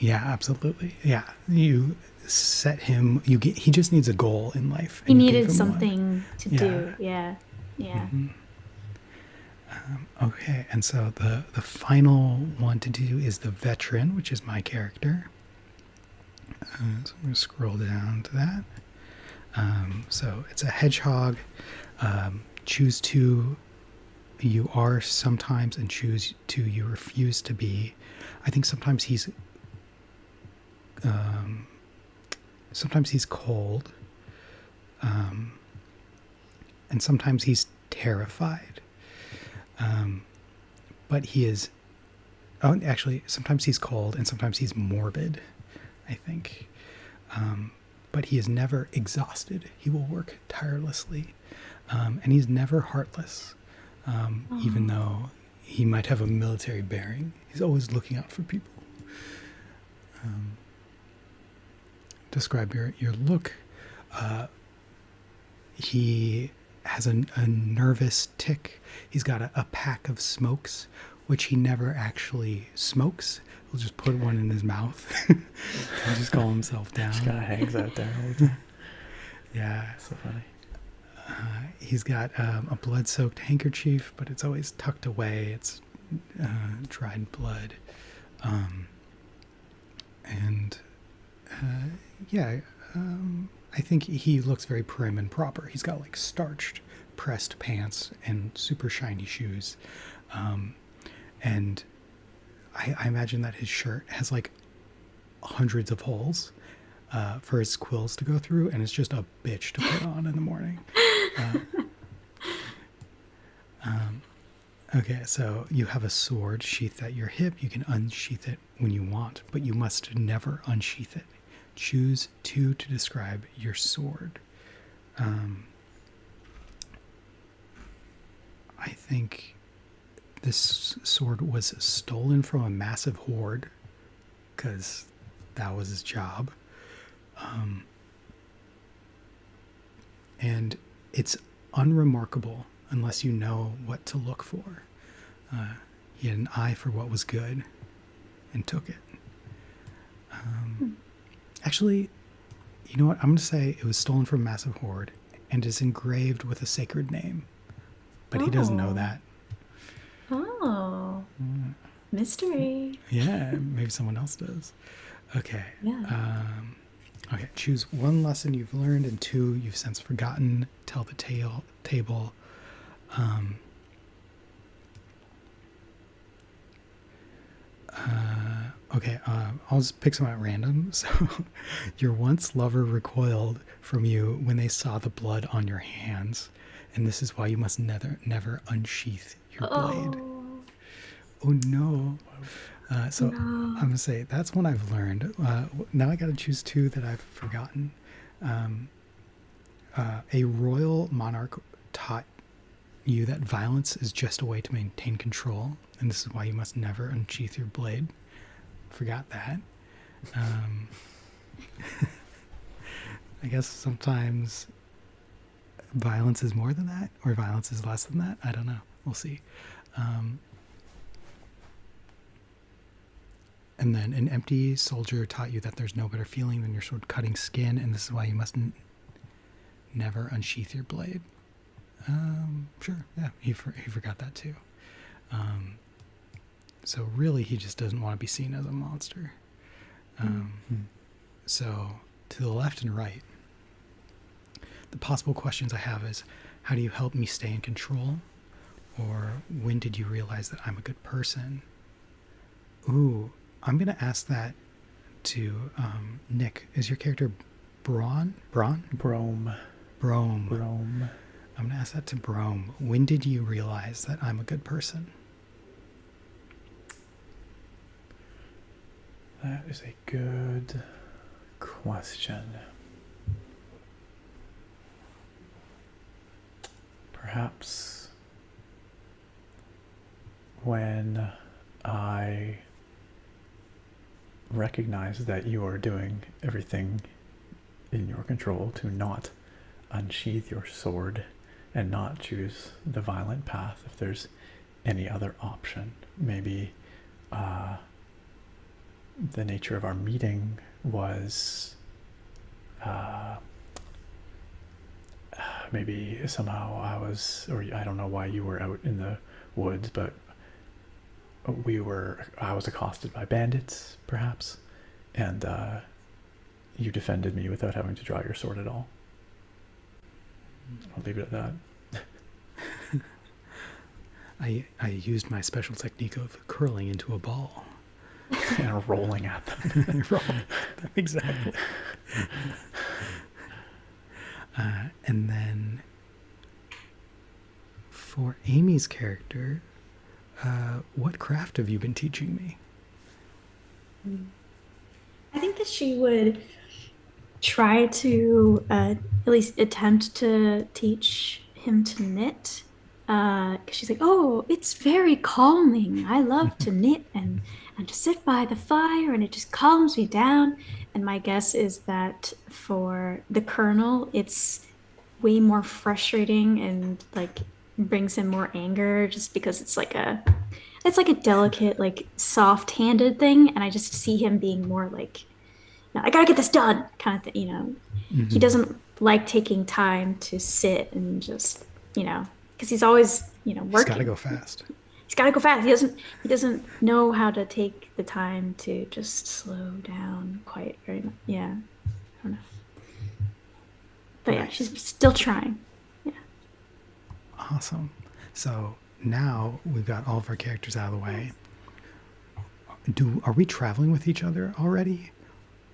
S1: Yeah, absolutely. Yeah, you set him. He just needs a goal in life,
S3: He
S1: and you gave
S3: needed
S1: him one.
S3: something to
S1: Yeah.
S3: do. Yeah. Yeah.
S1: Okay, and so the final one to do is the veteran, which is my character. So I'm going to scroll down to that. So it's a hedgehog. Choose two you are sometimes, and choose two you refuse to be. I think sometimes he's cold, and sometimes he's terrified. But he is. Oh, actually, sometimes he's cold, and sometimes he's morbid, I think. But he is never exhausted. He will work tirelessly. And he's never heartless, even though he might have a military bearing. He's always looking out for people. Describe your look. He has a nervous tick. He's got a pack of smokes, which he never actually smokes. He'll just put one in his mouth and just calm himself down.
S2: Just kind of hangs out there all the time.
S1: Yeah.
S2: So funny.
S1: He's got a blood-soaked handkerchief, but it's always tucked away. It's dried blood. I think he looks very prim and proper. He's got like starched, pressed pants and super shiny shoes. And I imagine that his shirt has like hundreds of holes for his quills to go through, and it's just a bitch to put on in the morning. Okay, so you have a sword sheathed at your hip. You can unsheath it when you want, but you must never unsheath it. Choose two to describe your sword. I think this sword was stolen from a massive horde, because that was his job. And it's unremarkable unless you know what to look for. He had an eye for what was good and took it. Actually, you know what? I'm going to say it was stolen from a massive horde and is engraved with a sacred name. But he doesn't know that.
S3: Oh. Mystery.
S1: Yeah, maybe someone else does. Okay.
S3: Yeah.
S1: Okay, choose one lesson you've learned and two you've since forgotten. Tell the table. Okay, I'll just pick some at random. So, your once lover recoiled from you when they saw the blood on your hands, and this is why you must never unsheath your blade. Oh no. So
S3: No.
S1: I'm going to say that's one I've learned. Now I got to choose two that I've forgotten. A royal monarch taught you that violence is just a way to maintain control, and this is why you must never unsheath your blade. Forgot that. I guess sometimes violence is more than that, or violence is less than that. I don't know. We'll see. And then an empty soldier taught you that there's no better feeling than your sword cutting skin, and this is why you must never unsheath your blade. Sure, yeah, he forgot that too. So really, he just doesn't want to be seen as a monster. So to the left and right, the possible questions I have is, how do you help me stay in control? Or when did you realize that I'm a good person? Ooh, I'm going to ask that to Nick. Is your character Braun? Braun?
S2: Brome.
S1: Brome.
S2: Brome.
S1: I'm going to ask that to Brome. When did you realize that I'm a good person?
S2: That is a good question. Perhaps when I recognize that you are doing everything in your control to not unsheath your sword and not choose the violent path if there's any other option. Maybe the nature of our meeting was maybe somehow I don't know why you were out in the woods, but I was accosted by bandits, perhaps, and you defended me without having to draw your sword at all. I'll leave it at that.
S1: I used my special technique of curling into a ball.
S2: And rolling at them.
S1: Exactly. And then for Amy's character, what craft have you been teaching me?
S3: I think that she would try to at least attempt to teach him to knit. Because she's like, oh, it's very calming. I love to knit and to sit by the fire, and it just calms me down. And my guess is that for the Colonel, it's way more frustrating and like brings him more anger just because it's like a delicate, like soft-handed thing. And I just see him being more like, no, I gotta get this done kind of thing, you know.
S1: Mm-hmm.
S3: He doesn't like taking time to sit and just, you know, because he's always, you know, working.
S1: He's got to go fast.
S3: He's got to go fast. He doesn't know how to take the time to just slow down quite very much. Yeah. I don't know. But yeah, she's still trying. Yeah.
S1: Awesome. So now we've got all of our characters out of the way. Are we traveling with each other already?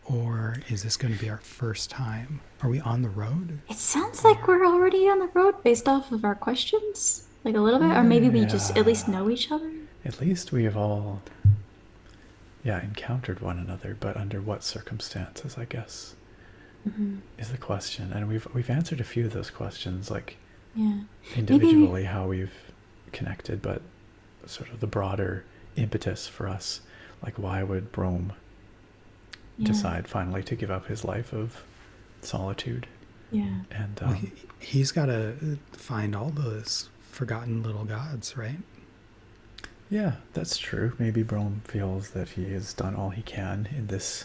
S1: Or is this going to be our first time? Are we on the road?
S3: It sounds like we're already on the road based off of our questions, like a little bit, or maybe we just at least know each other.
S2: At least we have all, encountered one another, but under what circumstances, I guess, is the question. And we've answered a few of those questions, like individually maybe how we've connected, but sort of the broader impetus for us, like why would Brome decide finally to give up his life of solitude?
S3: Yeah.
S2: And
S1: well, he's got to find all those forgotten little gods, right?
S2: Yeah, that's true. Maybe Brome feels that he has done all he can in this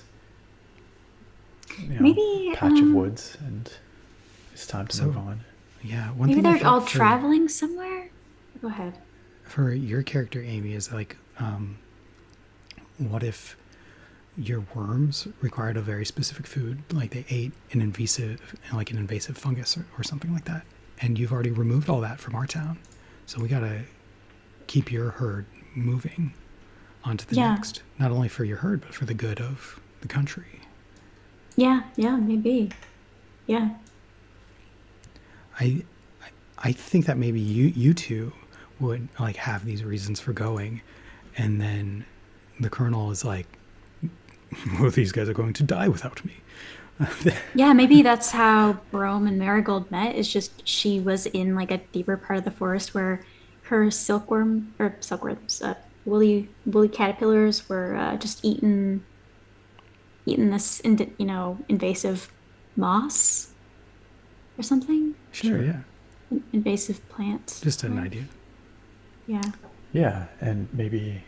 S2: patch of woods, and it's time to move on.
S1: Yeah,
S3: maybe they're all traveling somewhere. Go ahead.
S1: For your character, Amy, is like, what if your worms required a very specific food, like they ate an invasive fungus or something like that, and you've already removed all that from our town, so we gotta keep your herd moving onto the next, not only for your herd but for the good of the country. Maybe. I think that maybe you two would like have these reasons for going, and then the Colonel is like, well, these guys are going to die without me.
S3: Yeah, maybe that's how Brome and Marigold met. It's just she was in like a deeper part of the forest where her silkworms, woolly caterpillars were just eating this, invasive moss or something.
S1: Sure, yeah.
S3: Invasive plants.
S1: Just an idea.
S3: Yeah.
S2: Yeah, and maybe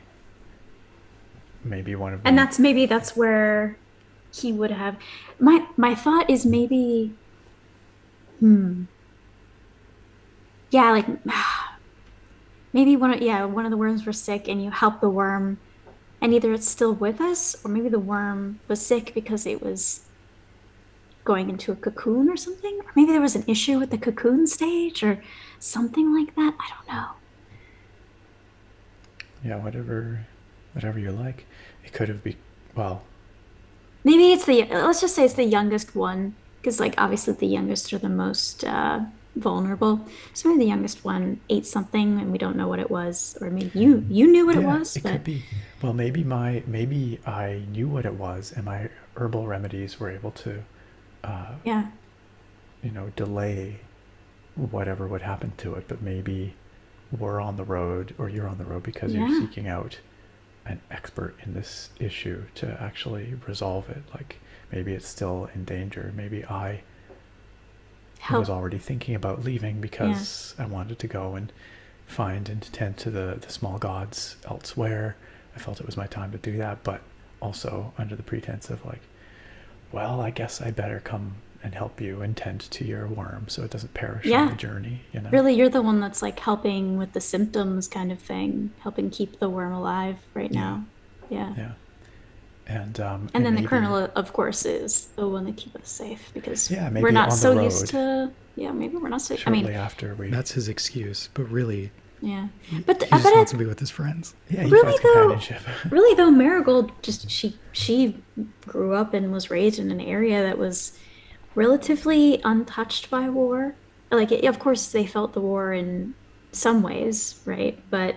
S2: one of them.
S3: And that's where he would have. My thought is maybe. Yeah, like maybe one of the worms were sick, and you help the worm, and either it's still with us, or maybe the worm was sick because it was going into a cocoon or something, or maybe there was an issue with the cocoon stage or something like that. I don't know.
S2: Yeah, whatever you like. It could have been, well,
S3: maybe let's just say it's the youngest one, because like obviously the youngest are the most vulnerable. So maybe the youngest one ate something and we don't know what it was, or maybe you knew what it was.
S2: It could be. Well, maybe I knew what it was, and my herbal remedies were able to, delay whatever would happen to it. But maybe we're on the road, or you're on the road because you're seeking out an expert in this issue to actually resolve it. Like maybe it's still in danger. Maybe I was already thinking about leaving because I wanted to go and find and tend to the small gods elsewhere. I felt it was my time to do that, but also under the pretense of like, well, I guess I better come and help you and tend to your worm so it doesn't perish on the journey, you know?
S3: Really, you're the one that's like helping with the symptoms kind of thing, helping keep the worm alive right now. Yeah.
S2: Yeah.
S3: And
S2: and
S3: then the
S2: maybe,
S3: colonel, of course, is the one that keeps us safe because
S2: yeah,
S3: we're
S2: maybe
S3: not
S2: on the
S3: so used
S2: road
S3: to, yeah, maybe we're not so, I
S2: shortly
S3: mean,
S2: after we,
S1: That's his excuse, but really,
S3: yeah.
S1: he
S3: But
S1: he just wants to be with his friends.
S2: yeah, he
S3: really
S2: finds
S3: though,
S2: companionship.
S3: really though, Marigold just, she grew up and was raised in an area that was relatively untouched by war. Like, of course, they felt the war in some ways, right? But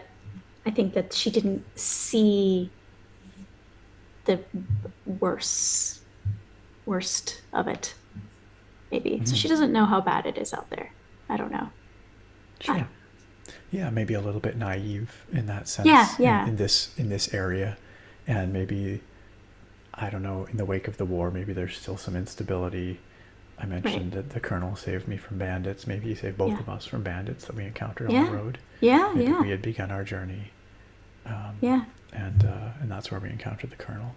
S3: I think that she didn't see the worst of it, maybe. So she doesn't know how bad it is out there. I don't know.
S2: Sure. Yeah, maybe a little bit naive in that sense.
S3: Yeah.
S2: In this area, and maybe, I don't know, in the wake of the war, maybe there's still some instability. I mentioned that the colonel saved me from bandits. Maybe he saved both of us from bandits that we encountered on the road. Maybe we had begun our journey. And that's where we encountered the colonel.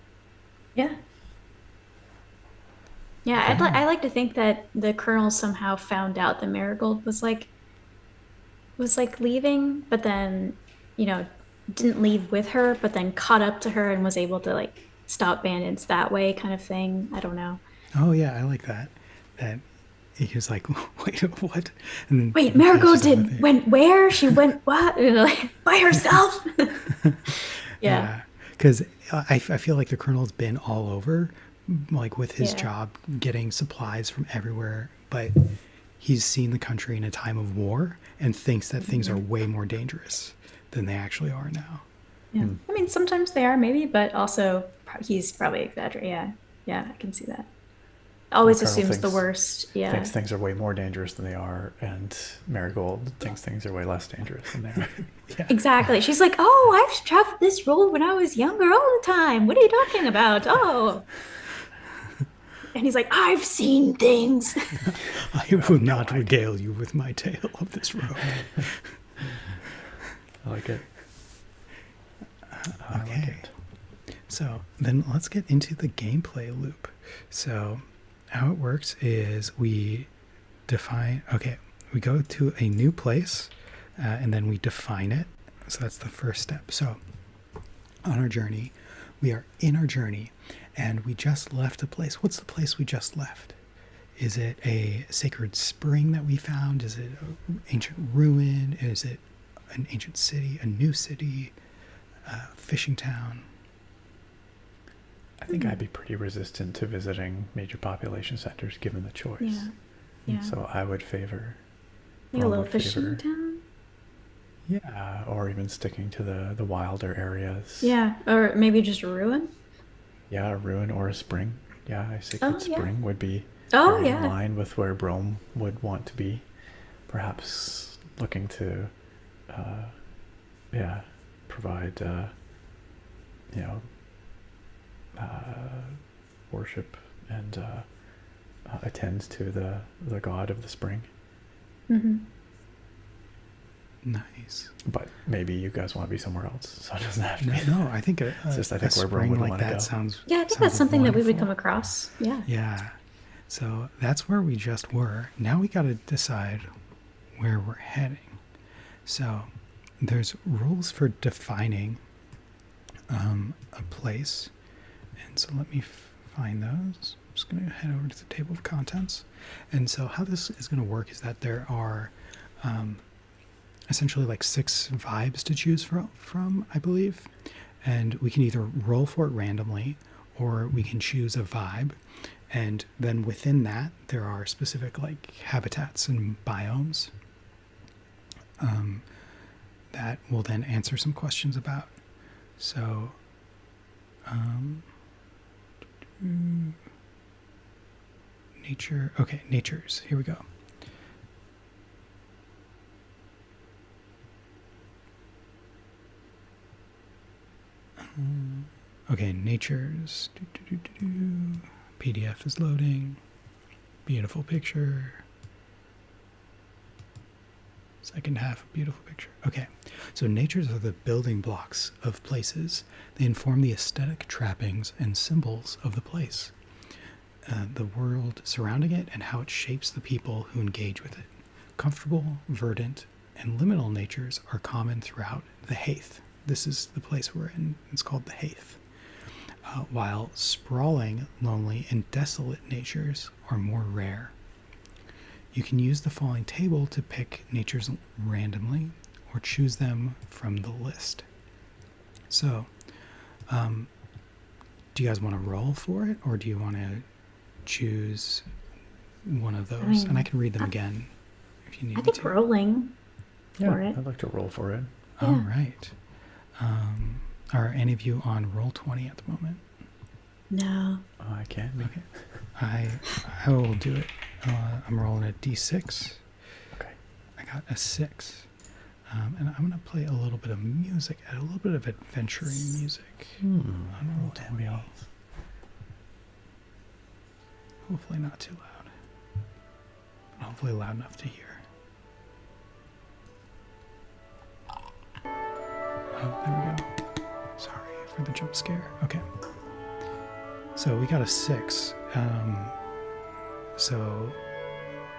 S3: Yeah. Yeah, I like to think that the colonel somehow found out that Marigold was like leaving, but then, didn't leave with her, but then caught up to her and was able to like stop bandits that way, kind of thing. I don't know.
S1: Oh yeah, I like that. That he was like, wait, what? And then
S3: wait, Marigold went where? She went what? Like, by herself?
S1: Yeah, because I feel like the colonel's been all over, like with his job, getting supplies from everywhere, but he's seen the country in a time of war and thinks that things are way more dangerous than they actually are now.
S3: Yeah. I mean, sometimes they are, maybe, but also he's probably exaggerating. Yeah, I can see that. Always assumes the worst. Yeah.
S2: Thinks things are way more dangerous than they are, and Marigold thinks things are way less dangerous than they are.
S3: Exactly. She's like, oh, I've traveled this road when I was younger all the time. What are you talking about? Oh. And he's like, I've seen things.
S1: I will not regale you with my tale of this road.
S2: I like it.
S1: Okay. Like it. So then let's get into the gameplay loop. So how it works is we go to a new place and then we define it. So that's the first step. So on our journey, we are in our journey and we just left a place. What's the place we just left? Is it a sacred spring that we found? Is it an ancient ruin? Is it an ancient city, a new city, a fishing town?
S2: I think I'd be pretty resistant to visiting major population centers given the choice.
S3: Yeah.
S2: So I would favor
S3: like a little fishing town.
S2: Yeah, or even sticking to the wilder areas.
S3: Yeah, or maybe just a ruin.
S2: Yeah, a ruin or a spring. Yeah, a sacred spring would be in line with where Brome would want to be. Perhaps looking to, provide, worship and attend to the god of the spring.
S3: Mm-hmm.
S1: Nice.
S2: But maybe you guys want to be somewhere else, so it doesn't have to be.
S1: No, I think
S2: it's just I think where Brome would want to go.
S1: Sounds.
S3: Yeah, I think that's something wonderful. That we would come across. Yeah.
S1: Yeah. So that's where we just were. Now we got to decide where we're heading. So there's rules for defining a place. And so let me find those. I'm just going to head over to the table of contents. And so how this is going to work is that there are essentially like 6 vibes to choose from, I believe. And we can either roll for it randomly or we can choose a vibe. And then within that, there are specific like habitats and biomes that we'll then answer some questions about. So, nature. Okay, natures. Here we go. Okay, natures. PDF is loading. Beautiful picture. Second half, beautiful picture. Okay, so natures are the building blocks of places. They inform the aesthetic trappings and symbols of the place, the world surrounding it, and how it shapes the people who engage with it. Comfortable, verdant, and liminal natures are common throughout the Haith. This is the place we're in. It's called the Haith. While sprawling, lonely, and desolate natures are more rare. You can use the following table to pick natures randomly or choose them from the list. So, do you guys want to roll for it, or do you want to choose one of those? And I can read them again if you need
S3: I
S1: me
S3: think
S1: to.
S3: rolling for it.
S2: I'd like to roll for it.
S1: All right. Are any of you on roll 20 at the moment?
S3: No.
S2: Oh, I can't.
S1: Okay. I will do it. I'm rolling a d6.
S2: Okay.
S1: I got a 6. And I'm going to play a little bit of music, a little bit of adventuring music. On roll 20. Hopefully not too loud. But hopefully loud enough to hear. Oh, there we go. Sorry for the jump scare. Okay. So we got a 6. So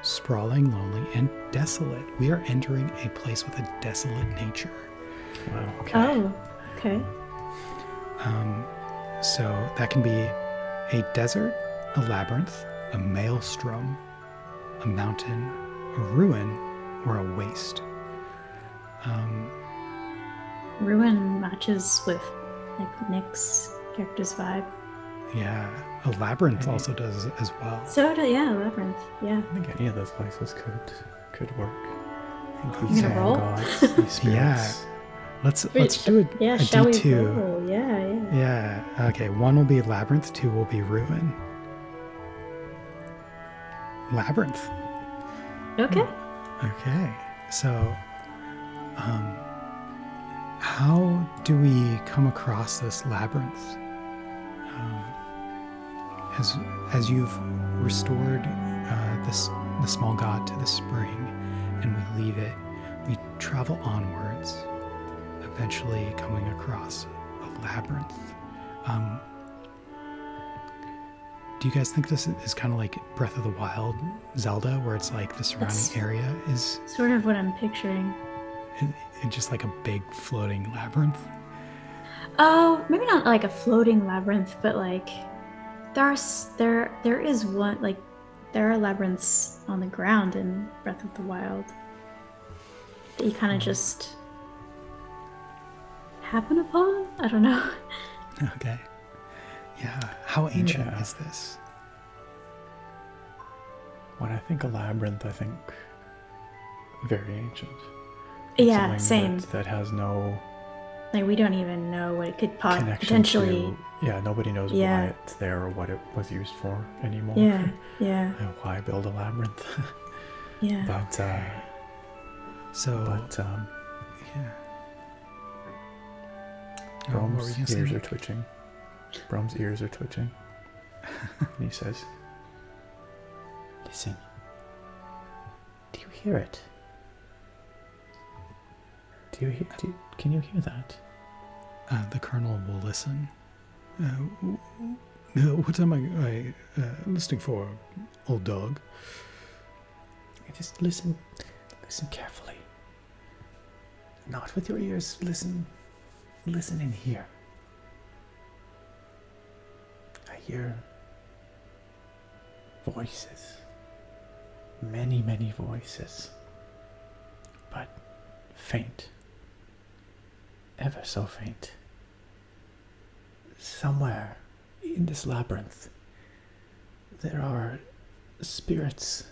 S1: sprawling, lonely, and desolate. We are entering a place with a desolate nature.
S2: Wow. Okay.
S3: Oh, okay.
S1: So that can be a desert, a labyrinth, a maelstrom, a mountain, a ruin, or a waste.
S3: Ruin matches with like Nick's character's vibe.
S1: Yeah, a labyrinth also does as well.
S3: So yeah, labyrinth. Yeah.
S2: I think any of those places could work. I think
S3: You
S2: these
S3: gonna roll?
S2: gods, these spirits.
S1: Yeah. Let's do a
S3: shall
S1: D2.
S3: we roll? Yeah.
S1: Yeah. Okay. 1 will be labyrinth. 2 will be ruin. Labyrinth.
S3: Okay.
S1: Okay. So, how do we come across this labyrinth? As you've restored the small god to the spring, and we leave it, we travel onwards, eventually coming across a labyrinth. Do you guys think this is kind of like Breath of the Wild, Zelda, where it's like the surrounding area is
S3: Sort of what I'm picturing.
S1: just like a big floating labyrinth?
S3: Oh, maybe not like a floating labyrinth, but like there is one, like there are labyrinths on the ground in Breath of the Wild that you kind of just happen upon. I don't know.
S1: Okay. Yeah. How ancient is this?
S2: When I think a labyrinth, I think very ancient.
S3: Yeah,
S2: Something
S3: same.
S2: that has no
S3: Like we don't even know what it could
S2: connection
S3: potentially.
S2: to. Nobody knows why it's there or what it was used for anymore.
S3: Yeah.
S2: And why build a labyrinth?
S3: Yeah.
S2: But
S1: Yeah. What were you
S2: Brome's
S1: gonna say,
S2: ears are
S1: Nick?
S2: twitching. Brome's ears are twitching. And he says, "Listen. Do you hear it? Can you hear that?"
S1: The colonel will listen. What am I listening for, old dog?
S2: Just listen carefully. Not with your ears. Listen in here. I hear voices. Many, many voices. But faint. Ever so faint. Somewhere in this labyrinth, there are spirits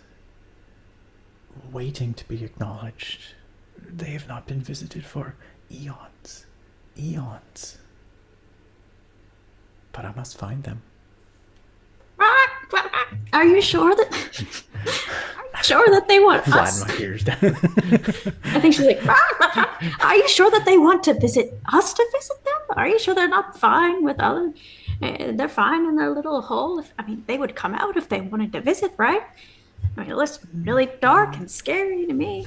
S2: waiting to be acknowledged. They have not been visited for eons. But I must find them.
S3: Are you sure that? Sure that they want us?
S2: Flatten my ears down.
S3: I think she's like, are you sure that they want to visit us to visit them? Are you sure they're not fine with other? They're fine in their little hole. They would come out if they wanted to visit, right? It looks really dark and scary to me.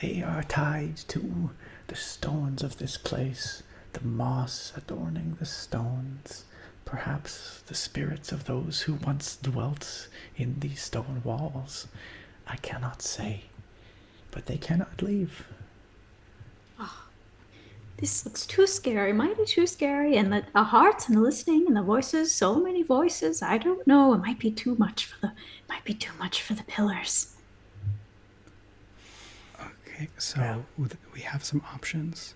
S2: They are tied to the stones of this place, the moss adorning the stones. Perhaps the spirits of those who once dwelt in these stone walls. I cannot say, but they cannot leave.
S3: This looks too scary, mighty too scary. And the hearts and the listening and the voices, so many voices. I don't know. It might be too much for the pillars.
S1: Okay, so we have some options.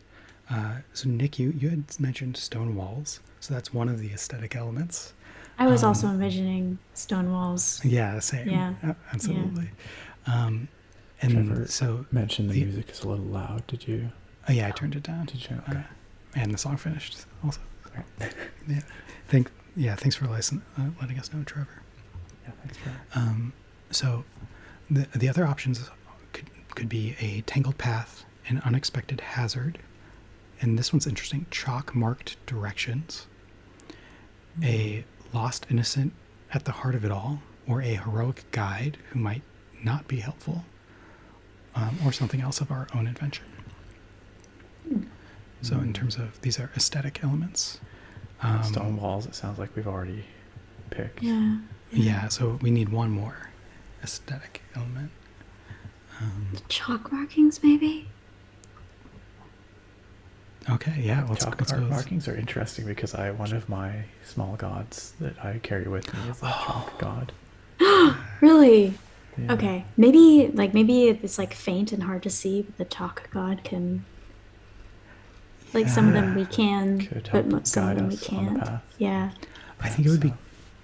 S1: So Nick, you had mentioned stone walls, so that's one of the aesthetic elements.
S3: I was also envisioning stone walls.
S1: Yeah, same.
S3: Yeah,
S1: absolutely.
S3: Yeah.
S1: And
S2: Trevor
S1: so
S2: mentioned the music is a little loud. Did you?
S1: Oh yeah, I turned it down.
S2: Did you? Okay.
S1: And the song finished also. Yeah. Thanks for letting us know, Trevor.
S2: Yeah, thanks for.
S1: So the other options could be a tangled path, an unexpected hazard, and this one's interesting, chalk marked directions, a lost innocent at the heart of it all, or a heroic guide who might not be helpful, or something else of our own invention. So in terms of, these are aesthetic elements.
S2: Stone walls, it sounds like we've already picked.
S1: Yeah, so we need one more aesthetic element.
S3: Chalk markings, maybe?
S1: Okay, yeah, let's
S2: Chalk
S1: go.
S2: markings are interesting because one of my small gods that I carry with me is a chalk god.
S3: Really?
S2: Yeah.
S3: Okay. Maybe it's like faint and hard to see, but the chalk god can. Like some of them we can,
S2: Could
S3: but
S2: help
S3: some of
S2: guide
S3: them we
S2: us on the
S3: can't.
S2: path.
S3: Yeah.
S1: I think it would be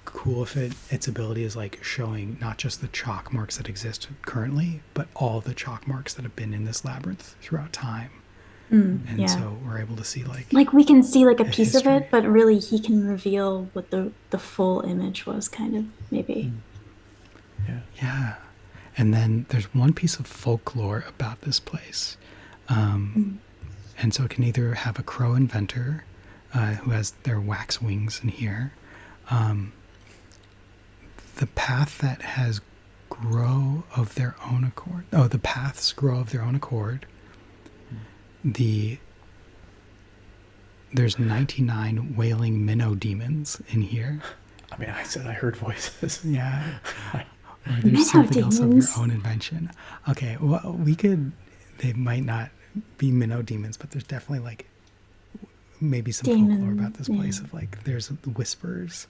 S1: cool if its ability is like showing not just the chalk marks that exist currently, but all the chalk marks that have been in this labyrinth throughout time. And so we're able to see
S3: like we can see like a piece
S1: history.
S3: of it, but really he can reveal what the full image was, kind of, maybe.
S1: Yeah. And then there's one piece of folklore about this place. And so it can either have a crow inventor who has their wax wings in here. The path that has grow of their own accord. Oh, the paths grow of their own accord. There's 99 wailing minnow demons in here.
S2: I mean, I said I heard voices.
S1: Yeah. Or there's
S3: Minnow
S1: something else of
S3: demons?
S1: your own invention. Okay, well, they might not be minnow demons, but there's definitely like maybe some folklore about this place of like there's whispers.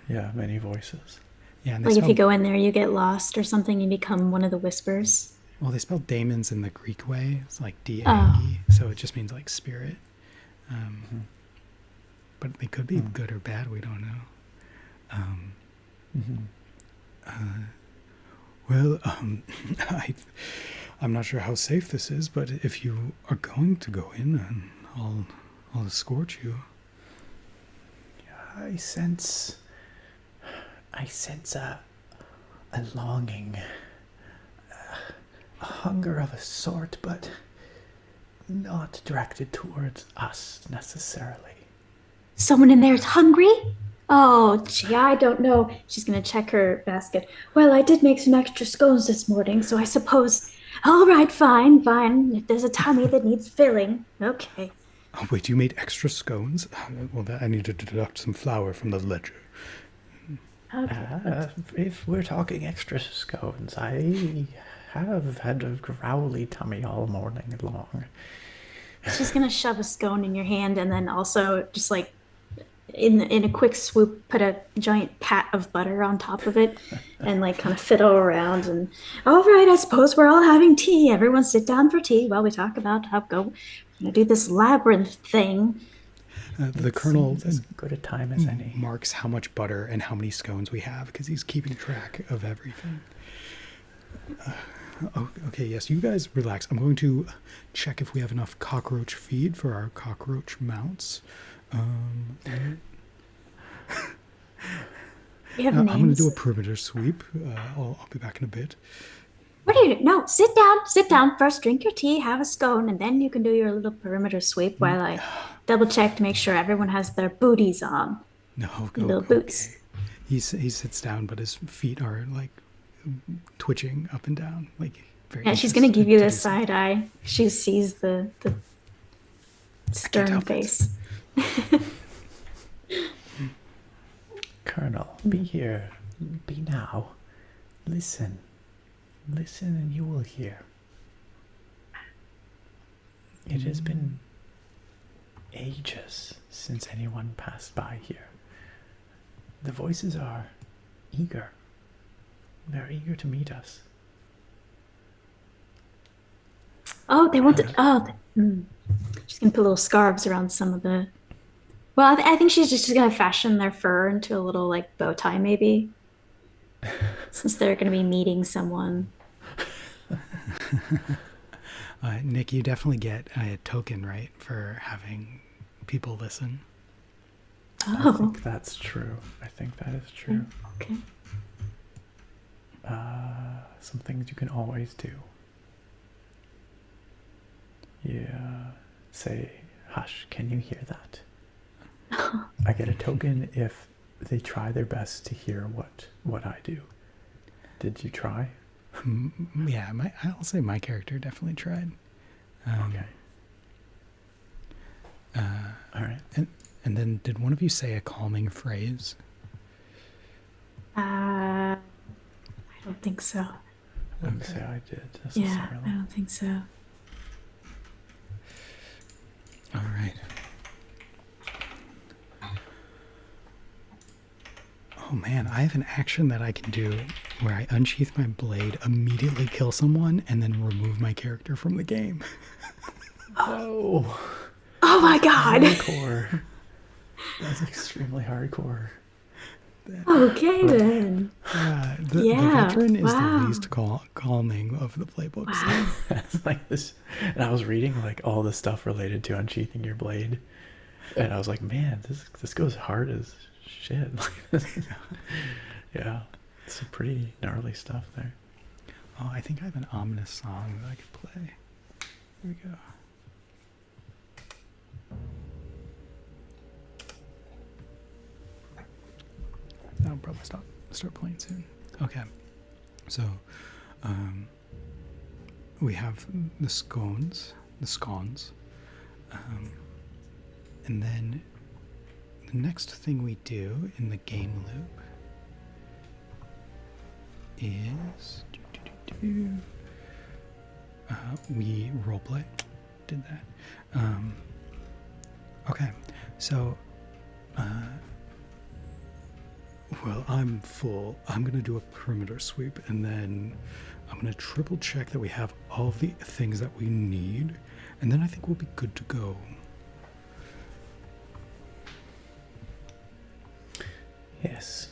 S2: Yeah, many voices.
S1: Yeah, and
S3: Like if you go in there, you get lost or something and become one of the whispers.
S1: well, they spell daemons in the Greek way. It's like D-A-E, so it just means like spirit. But they could be good or bad. We don't know. Well, I'm not sure how safe this is, but if you are going to go in, I'll escort you.
S2: I sense a longing, a hunger of a sort, but not directed towards us necessarily.
S3: Someone in there is hungry? Oh, gee, I don't know. She's gonna check her basket. Well, I did make some extra scones this morning, so I suppose. All right, fine. If there's a tummy that needs filling, okay.
S1: Oh, wait, you made extra scones? Well, I need to deduct some flour from the ledger.
S3: Okay.
S2: If we're talking extra scones, I have had a growly tummy all morning long.
S3: She's gonna shove a scone in your hand and then also just like in a quick swoop put a giant pat of butter on top of it and like kind of fiddle around and all right, I suppose we're all having tea. Everyone sit down for tea while we talk about how we're gonna do this labyrinth thing.
S1: The colonel
S2: as good a time as any.
S1: marks how much butter and how many scones we have because he's keeping track of everything. Okay, yes, you guys relax. I'm going to check if we have enough cockroach feed for our cockroach mounts.
S3: We have
S1: I'm going to
S3: names.
S1: do a perimeter sweep. I'll be back in a bit.
S3: What are you doing? No, sit down. First drink your tea, have a scone, and then you can do your little perimeter sweep while I double check to make sure everyone has their booties on.
S1: No,
S3: Little boots.
S1: okay. He sits down, but his feet are like twitching up and down, like very
S3: Yeah, she's gonna give
S1: interested
S3: you
S1: to
S3: the
S1: do so.
S3: side eye. She sees the stern
S1: help it.
S3: face.
S2: Colonel, be here. Be now. Listen. Listen and you will hear. It has been ages since anyone passed by here. The voices are eager. They're eager to meet us.
S3: Oh, they want to. She's gonna put little scarves around some of the. Well, I think she's just gonna fashion their fur into a little like bow tie, maybe, since they're gonna be meeting someone.
S1: Nick, you definitely get a token, right, for having people listen.
S2: I think that's true. I think that is true.
S3: Okay.
S2: Some things you can always do. Yeah. Say, hush, can you hear that? I get a token if they try their best to hear what I do. Did you try?
S1: Yeah, I'll say my character definitely tried.
S2: Okay. All right.
S1: And then did one of you say a calming phrase?
S3: I don't think so.
S2: I wouldn't say I did necessarily.
S3: Yeah, I don't think so.
S1: All right. Oh man, I have an action that I can do where I unsheath my blade, immediately kill someone, and then remove my character from the game.
S2: Oh.
S3: Oh my god.
S2: Hardcore. That's extremely hardcore.
S3: Okay then.
S1: The veteran is the least calming of the playbooks.
S3: Wow.
S2: It's like this, and I was reading like all the stuff related to unsheathing your blade, and I was like, man, this goes hard as shit. Yeah, some pretty gnarly stuff there.
S1: Oh, I think I have an ominous song that I could play. Here we go. That'll probably start playing soon. Okay, so we have the scones, and then the next thing we do in the game loop is we roleplay. Did that. Okay, so well, I'm full. I'm gonna do a perimeter sweep, and then I'm gonna triple check that we have all of the things that we need, and then I think we'll be good to go.
S2: Yes,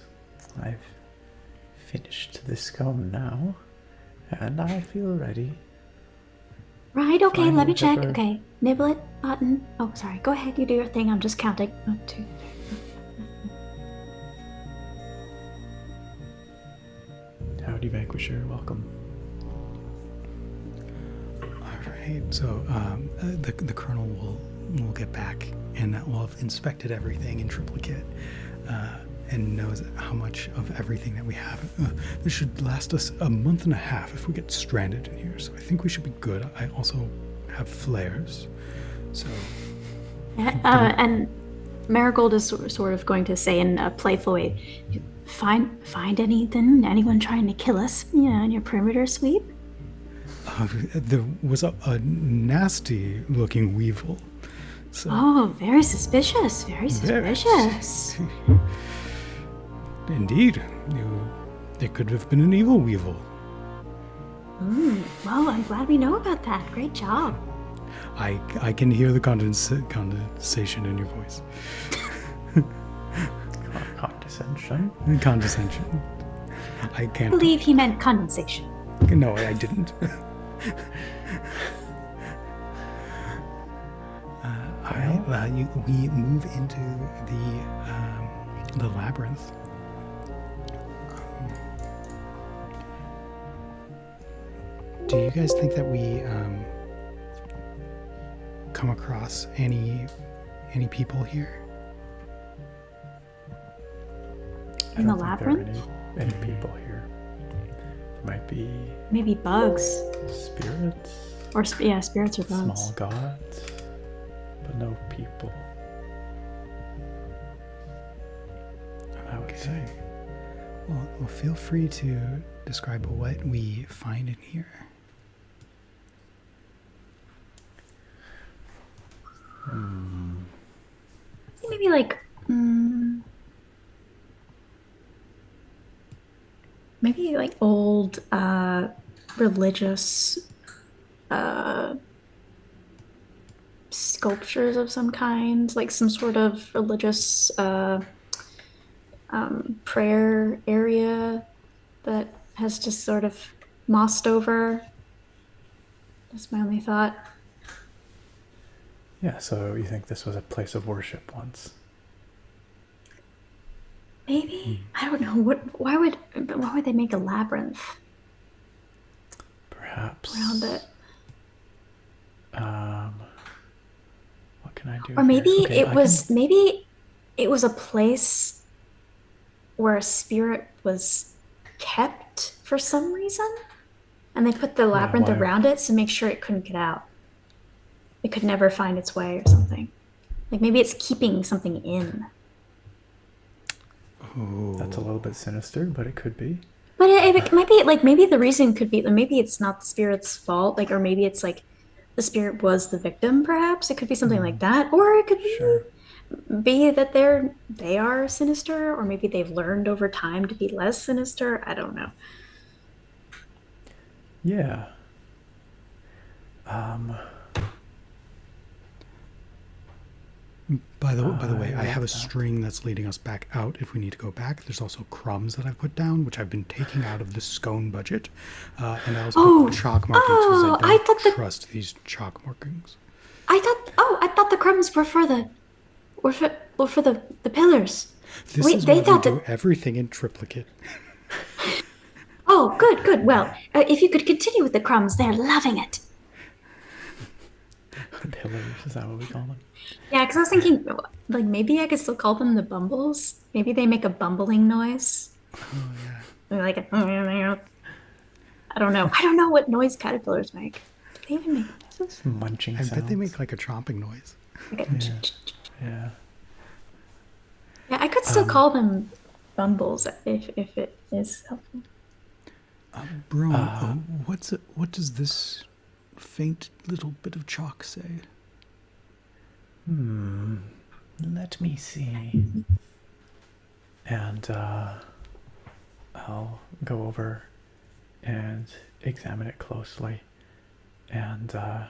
S2: I've finished the scone now, and I feel ready.
S3: Right, okay,
S2: Fine,
S3: let me check.
S2: whatever.
S3: Okay, nibble it, button. Oh, sorry, go ahead, you do your thing. I'm just counting. 1, 2, 3.
S2: Howdy, Vanquisher. Welcome.
S1: All right. So the colonel will get back and will have inspected everything in triplicate and knows how much of everything that we have. This should last us a month and a half if we get stranded in here. So I think we should be good. I also have flares. So.
S3: Yeah, and Marigold is sort of going to say in a playful way, find anything? Anyone trying to kill us? In your perimeter sweep?
S1: There was a nasty looking weevil. So,
S3: Oh, very suspicious. Very suspicious.
S1: Indeed. It could have been an evil weevil.
S3: Well, I'm glad we know about that. Great job.
S1: I can hear the condensation in your voice.
S2: Condescension.
S1: Condescension. I
S3: I
S1: can't
S3: believe he meant condensation.
S1: No, I didn't. All right, we move into the labyrinth. Do you guys think that we come across any people here?
S3: In the
S2: I don't think there are
S3: labyrinth?
S2: any people here. Might be
S3: maybe bugs.
S2: spirits.
S3: Or spirits or bugs.
S2: Small gods, but no people. I would say.
S1: Well, feel free to describe what we find in here.
S3: Maybe like maybe like old religious sculptures of some kind, like some sort of religious prayer area that has just sort of mossed over. That's my only thought.
S2: Yeah, so you think this was a place of worship once?
S3: Maybe. I don't know. Why would they make a labyrinth
S2: Perhaps.
S3: around it?
S2: What can I do?
S3: Or maybe
S2: here? Okay,
S3: maybe it was a place where a spirit was kept for some reason, and they put the labyrinth around it to make sure it couldn't get out. It could never find its way or something. Like maybe it's keeping something in.
S1: Oh.
S2: That's a little bit sinister, but it could be.
S3: But it might be like maybe the reason could be maybe it's not the spirit's fault, like, or maybe it's like the spirit was the victim. Perhaps it could be something like that, or it could be that they are sinister, or maybe they've learned over time to be less sinister. I don't know.
S2: Yeah.
S1: By the way, I have a string that's leading us back out if we need to go back. There's also crumbs that I've put down, which I've been taking out of the scone budget. And I also put chalk markings because I don't trust these chalk markings.
S3: I thought the crumbs were for the pillars.
S1: This is why we do everything in triplicate.
S3: Oh, good. Well, if you could continue with the crumbs, they're loving it.
S2: The pillars, is that what we call them?
S3: Yeah, because I was thinking, like, maybe I could still call them the bumbles. Maybe they make a bumbling noise.
S1: Oh, yeah.
S3: They're like, I don't know. I don't know what noise caterpillars make. Do they even make noises?
S2: Munching sounds.
S1: I bet they make like a chomping noise.
S2: Yeah.
S3: Yeah, I could still call them bumbles if it is helpful.
S1: Bro, what does this faint little bit of chalk say?
S2: Let me see. And I'll go over and examine it closely. And I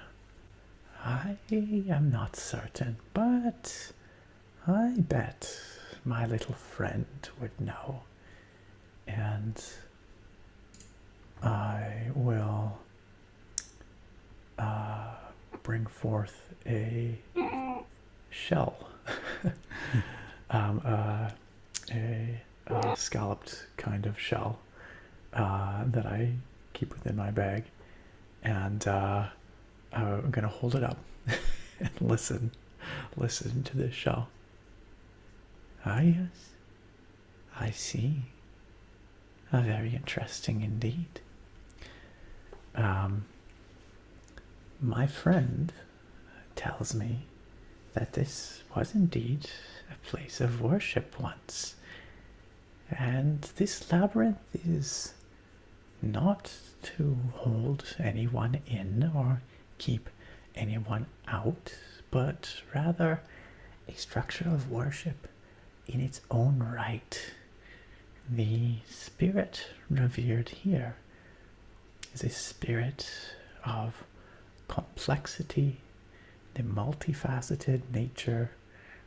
S2: am not certain, but I bet my little friend would know. And I will bring forth a shell, a scalloped kind of shell that I keep within my bag, and I'm gonna hold it up and listen to this shell. Ah, yes, I see. Very interesting indeed. My friend tells me that this was indeed a place of worship once, and this labyrinth is not to hold anyone in or keep anyone out, but rather a structure of worship in its own right. The spirit revered here is a spirit of complexity, the multifaceted nature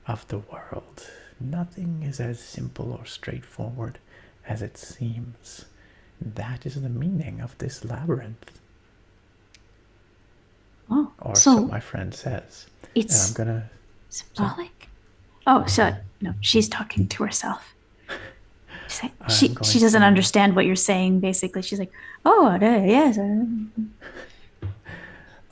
S2: of the world. Nothing is as simple or straightforward as it seems. That is the meaning of this labyrinth.
S3: Oh,
S2: or so my friend says.
S3: It's
S2: and I'm gonna
S3: symbolic. Oh, so no, she's talking to herself. She doesn't understand what you're saying. Basically, she's like, "Oh, yes."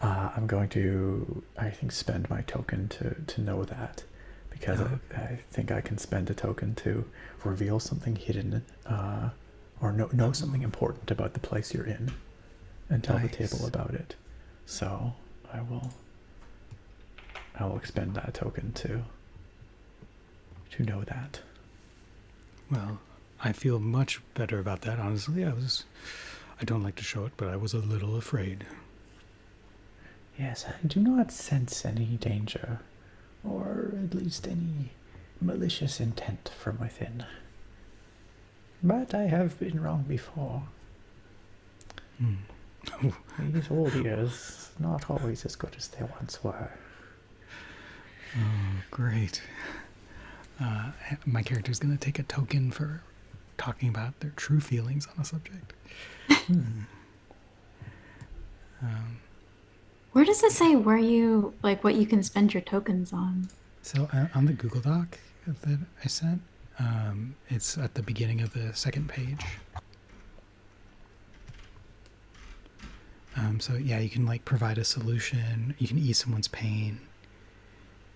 S2: I'm going to, I think, spend my token to know that, because I think I can spend a token to reveal something hidden or know something important about the place you're in, and tell the table about it. So I will expend that token to know that.
S1: Well, I feel much better about that, honestly. I don't like to show it, but I was a little afraid.
S2: Yes, I do not sense any danger, or at least any malicious intent from within. But I have been wrong before. These old years, not always as good as they once were.
S1: Oh, great. My character's going to take a token for talking about their true feelings on a subject.
S3: Where does it say where you, like, what you can spend your tokens on?
S1: So on the Google Doc that I sent, it's at the beginning of the second page. So yeah, you can like provide a solution. You can ease someone's pain.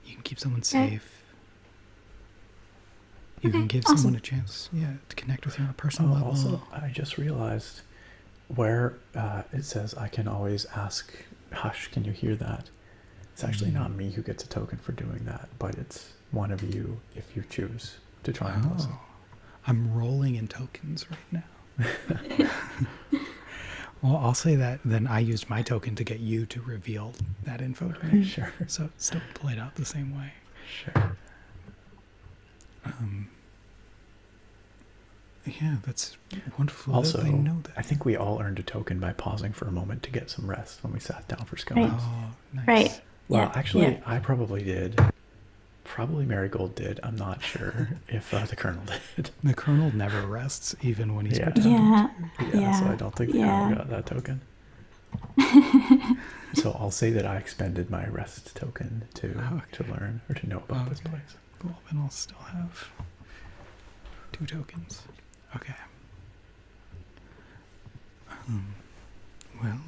S1: You can keep someone safe. You can give someone a chance, to connect with you on a personal level.
S2: Also, I just realized where it says I can always ask, hush, can you hear that? It's actually not me who gets a token for doing that, but it's one of you if you choose to try and listen.
S1: I'm rolling in tokens right now. Well, I'll say that then I used my token to get you to reveal that info to me.
S2: Sure.
S1: So it still played out the same way.
S2: Sure.
S1: Yeah, that's wonderful.
S2: Also,
S1: that they know that.
S2: I think we all earned a token by pausing for a moment to get some rest when we sat down for scones.
S1: Oh, nice.
S3: Right.
S2: Well, actually, I probably did. Probably Marigold did. I'm not sure if the Colonel did.
S1: The Colonel never rests, even when he's
S3: Yeah.
S2: So I don't think the Colonel got that token. So I'll say that I expended my rest token to learn or to know about this place.
S1: Cool. Then I'll still have 2 tokens. Okay. Well,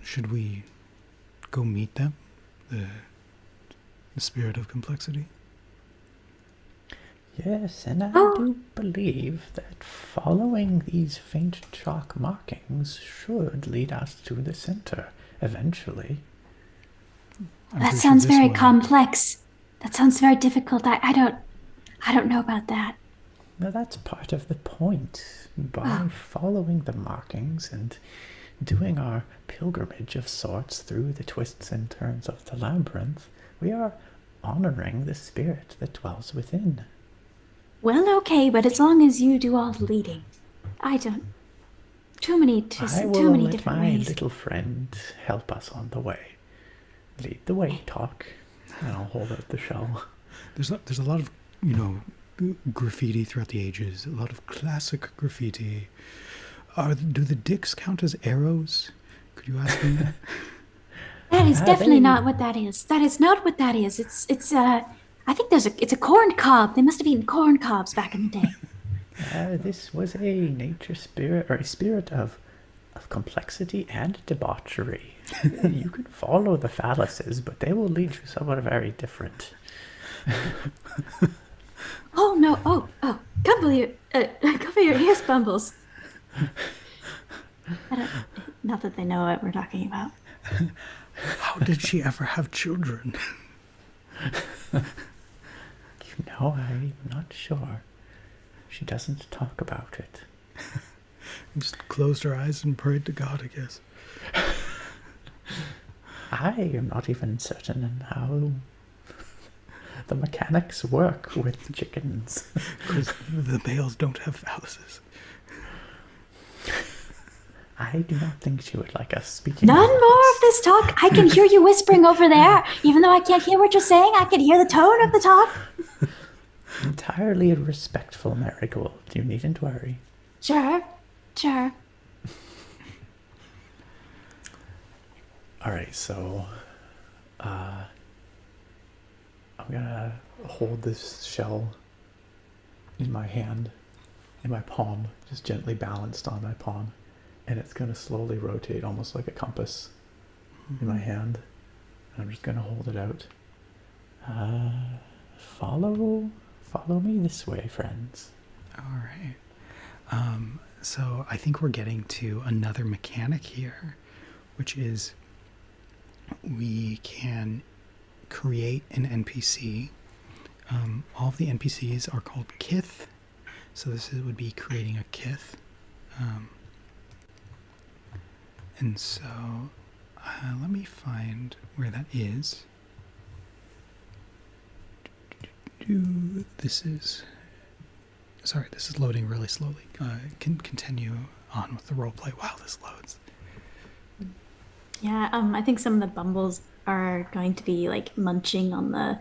S1: should we go meet them? The spirit of complexity?
S2: Yes, and I do believe that following these faint chalk markings should lead us to the center eventually.
S3: That sounds very complex. That sounds very difficult. I don't know about that.
S2: Now that's part of the point. By following the markings and doing our pilgrimage of sorts through the twists and turns of the labyrinth, we are honoring the spirit that dwells within.
S3: Well, okay, but as long as you do all the leading. I don't. Too many different ways.
S2: I will let my little friend help us on the way. Lead the way, talk, and I'll hold out the shell.
S1: There's a lot of, graffiti throughout the ages. A lot of classic graffiti. Do the dicks count as arrows? Could you ask me that?
S3: That is definitely not what that is. That is not what that is. It's I think it's a corn cob. They must have eaten corn cobs back in the day.
S2: This was a nature spirit, or a spirit of complexity and debauchery. You can follow the phalluses, but they will lead you somewhere very different.
S3: Oh no! Oh! Cover your ears, Bumbles. Not that they know what we're talking about.
S1: How did she ever have children?
S2: I'm not sure. She doesn't talk about it.
S1: Just closed her eyes and prayed to God, I guess.
S2: I am not even certain in how the mechanics work with chickens.
S1: Because the males don't have phalluses.
S2: I do not think she would like us speaking.
S3: None more of this talk. I can hear you whispering over there. Even though I can't hear what you're saying, I can hear the tone of the talk.
S2: Entirely respectful, Marigold. You needn't worry.
S3: Sure.
S2: Alright, so I'm gonna hold this shell in my hand, in my palm, just gently balanced on my palm, and it's gonna slowly rotate almost like a compass in my hand, and I'm just gonna hold it out. Follow me this way, friends.
S1: All right. So I think we're getting to another mechanic here, which is we can create an NPC. All of the NPCs are called kith, so would be creating a kith. And so let me find where that is. This is loading really slowly. Can continue on with the roleplay while this loads.
S3: Yeah, I think some of the bumbles are going to be like munching on the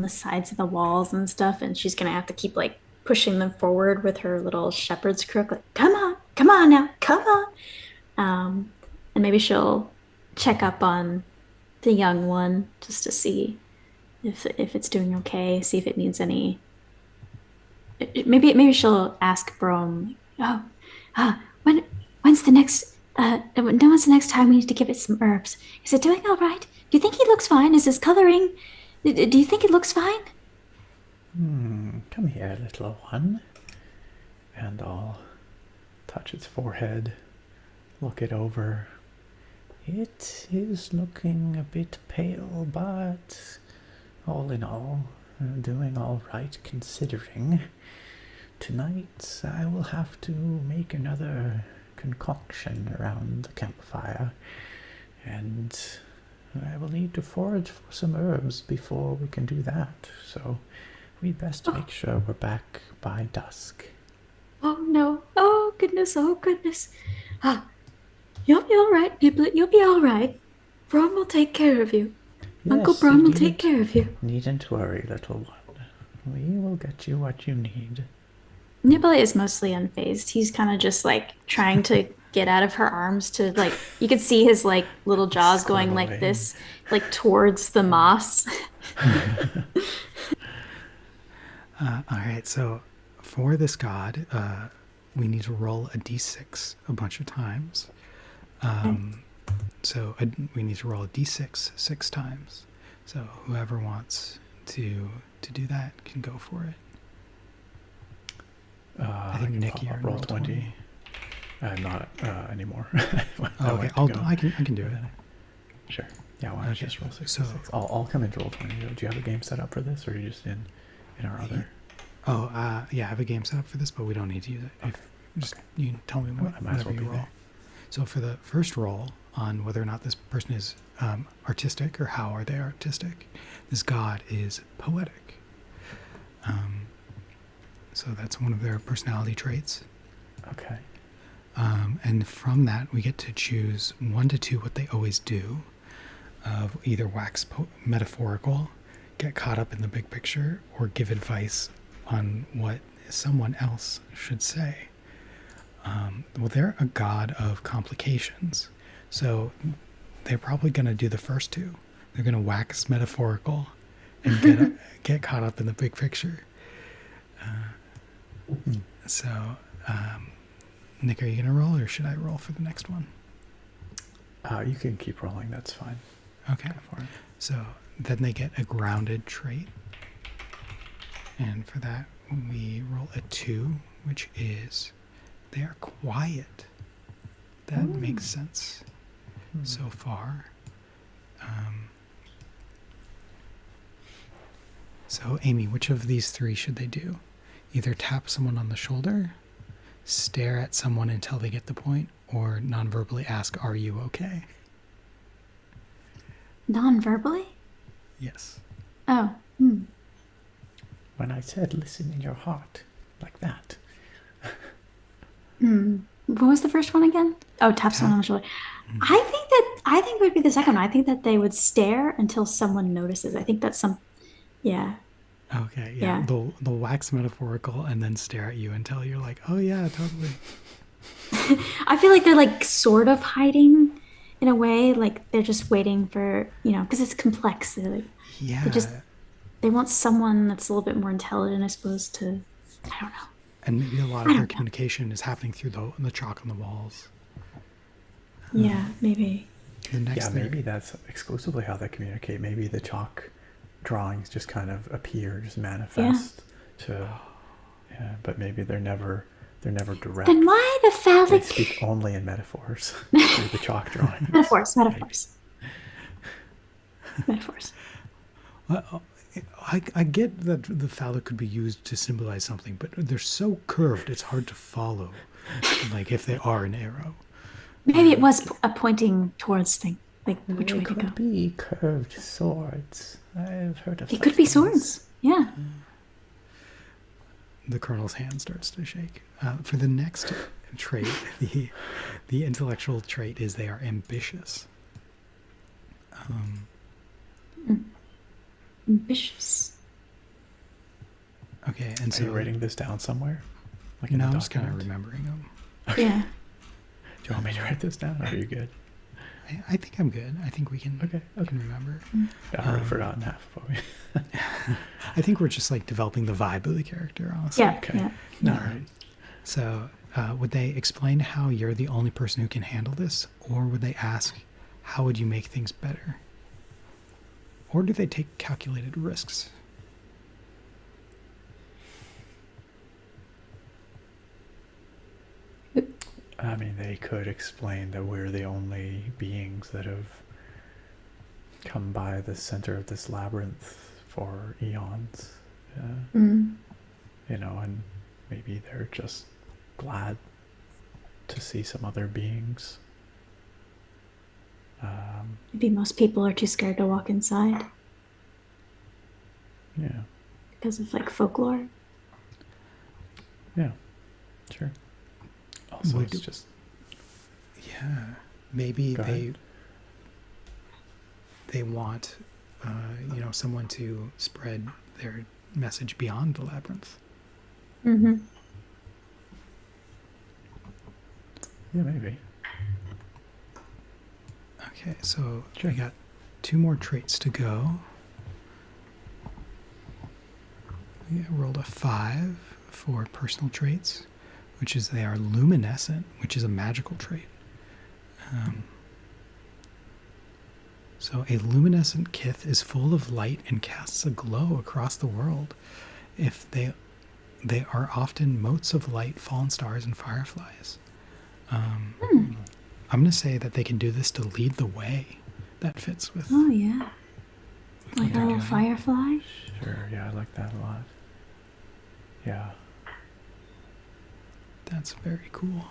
S3: sides of the walls and stuff, and she's gonna have to keep like pushing them forward with her little shepherd's crook, like, come on now, come on. And maybe she'll check up on the young one just to see if it's doing okay, see if it needs any. Maybe she'll ask Brom, oh, when's the next when's the next time we need to give it some herbs? Is it doing all right? Do you think he looks fine? Is his coloring? Do you think it looks fine?
S2: Come here, little one. And I'll touch its forehead, look it over. It is looking a bit pale, but all in all, doing all right considering. Tonight I will have to make another concoction around the campfire, and I will need to forage for some herbs before we can do that, so we'd best make sure we're back by dusk.
S3: Oh no, oh goodness, you'll be all right, Piblet, you'll be all right. Brom will take care of you. Yes, Uncle Brom will take care of you.
S2: Needn't worry, little one. We will get you what you need.
S3: Nibble is mostly unfazed. He's kind of just like trying to get out of her arms to like, you could see his like little jaws going like this, like towards the moss.
S1: All right, so for this god, we need to roll a d6 a bunch of times. So we need to roll a d6 6 times. So whoever wants to do that can go for it.
S2: I think Nick, you're roll 20. I'm not anymore.
S1: Okay, I can do it.
S2: Sure. Yeah, why don't you just roll 6? So I'll come into roll 20. Do you have a game set up for this, or are you just in our other?
S1: Yeah, I have a game set up for this, but we don't need to use it.
S2: Okay.
S1: You can tell me whenever you roll. So for the first roll on whether or not this person is artistic or how are they artistic, this god is poetic. So that's one of their personality traits.
S2: Okay.
S1: And from that, we get to choose 1 to 2 what they always do, of either wax metaphorical, get caught up in the big picture, or give advice on what someone else should say. Well, they're a god of complications, so they're probably going to do the first 2. They're going to wax metaphorical and get caught up in the big picture. So, Nick, are you going to roll, or should I roll for the next one?
S2: You can keep rolling. That's fine.
S1: Okay. So then they get a grounded trait. And for that, we roll a 2, which is they are quiet. That makes sense so far. So, Amy, which of these 3 should they do? Either tap someone on the shoulder, stare at someone until they get the point, or non-verbally ask, "Are you okay?"
S3: Non-verbally?
S1: Yes.
S3: Oh.
S2: When I said listen in your heart, like that.
S3: What was the first one again? Oh, tap someone on the shoulder. I think it would be the second one. I think that they would stare until someone notices. I think that's yeah.
S1: Okay, yeah. They'll wax metaphorical and then stare at you until you're like, oh yeah, totally.
S3: I feel like they're like sort of hiding in a way, like they're just waiting for, because it's complex. They want someone that's a little bit more intelligent, I suppose, to, I don't know.
S1: And maybe a lot of their communication is happening through the chalk on the walls.
S3: Yeah, maybe.
S2: Maybe that's exclusively how they communicate. Maybe the chalk drawings just kind of appear, just manifest but maybe they're never They're never direct.
S3: Then why the phallic?
S2: They speak only in metaphors through the chalk drawing.
S3: Metaphors.
S1: Well, I get that the phallic could be used to symbolize something, but they're so curved it's hard to follow. Like if they are an arrow.
S3: Maybe it was a pointing towards thing. Like which way to go.
S2: They could be curved swords. I've heard of.
S3: They could be swords. Yeah.
S1: The colonel's hand starts to shake. For the next trait, the intellectual trait is they are ambitious.
S3: Ambitious.
S1: Okay, and
S2: so you're writing this down somewhere?
S1: Like no, I'm just kind of remembering them.
S2: Okay.
S3: Yeah.
S2: Do you want me to write this down? Or are you good?
S1: I think I'm good. I think we can.
S2: Okay.
S1: Can remember.
S2: I've already forgotten half of what we.
S1: I think we're just like developing the vibe of the character, honestly.
S3: Yeah.
S2: Okay.
S3: Yeah.
S2: All right.
S1: So, would they explain how you're the only person who can handle this, or would they ask, "How would you make things better?" Or do they take calculated risks?
S2: I mean, they could explain that we're the only beings that have come by the center of this labyrinth for eons. You know, and maybe they're just glad to see some other beings.
S3: Maybe most people are too scared to walk inside.
S2: Yeah.
S3: Because of like folklore.
S2: Yeah. Sure. Also, it's just.
S1: Yeah. Maybe they want, someone to spread their message beyond the labyrinth.
S3: Mm-hmm.
S2: Yeah, maybe.
S1: Okay, so
S2: Sure.
S1: I got 2 more traits to go. I rolled a 5 for personal traits, which is they are luminescent, which is a magical trait. So a luminescent kith is full of light and casts a glow across the world. If they are often motes of light, fallen stars, and fireflies. I'm going to say that they can do this to lead the way. That fits with.
S3: Oh yeah. Like a little firefly.
S2: Sure. Yeah, I like that a lot. Yeah.
S1: That's very cool.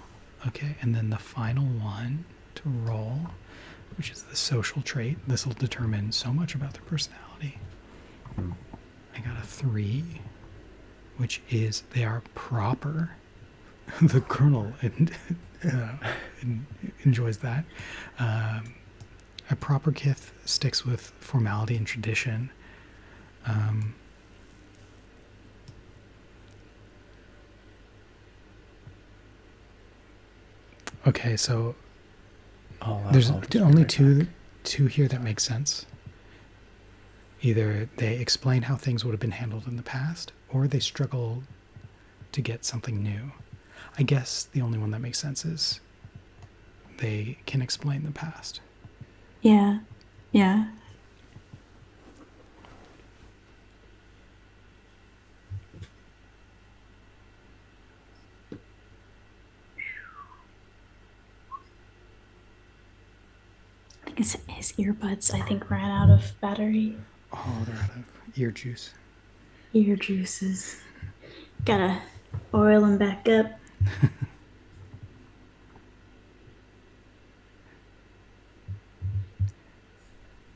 S1: Okay, and then the final one to roll, which is the social trait. This will determine so much about their personality. I got a 3, which is they are proper. The colonel enjoys that. A proper kith sticks with formality and tradition. Okay, so there's only two here that make sense. Either they explain how things would have been handled in the past, or they struggle to get something new. I guess the only one that makes sense is they can explain the past.
S3: Yeah. Yeah. I think his earbuds, I think, ran out of battery.
S1: Oh, they're out of ear juice.
S3: Ear juices. Gotta oil them back up.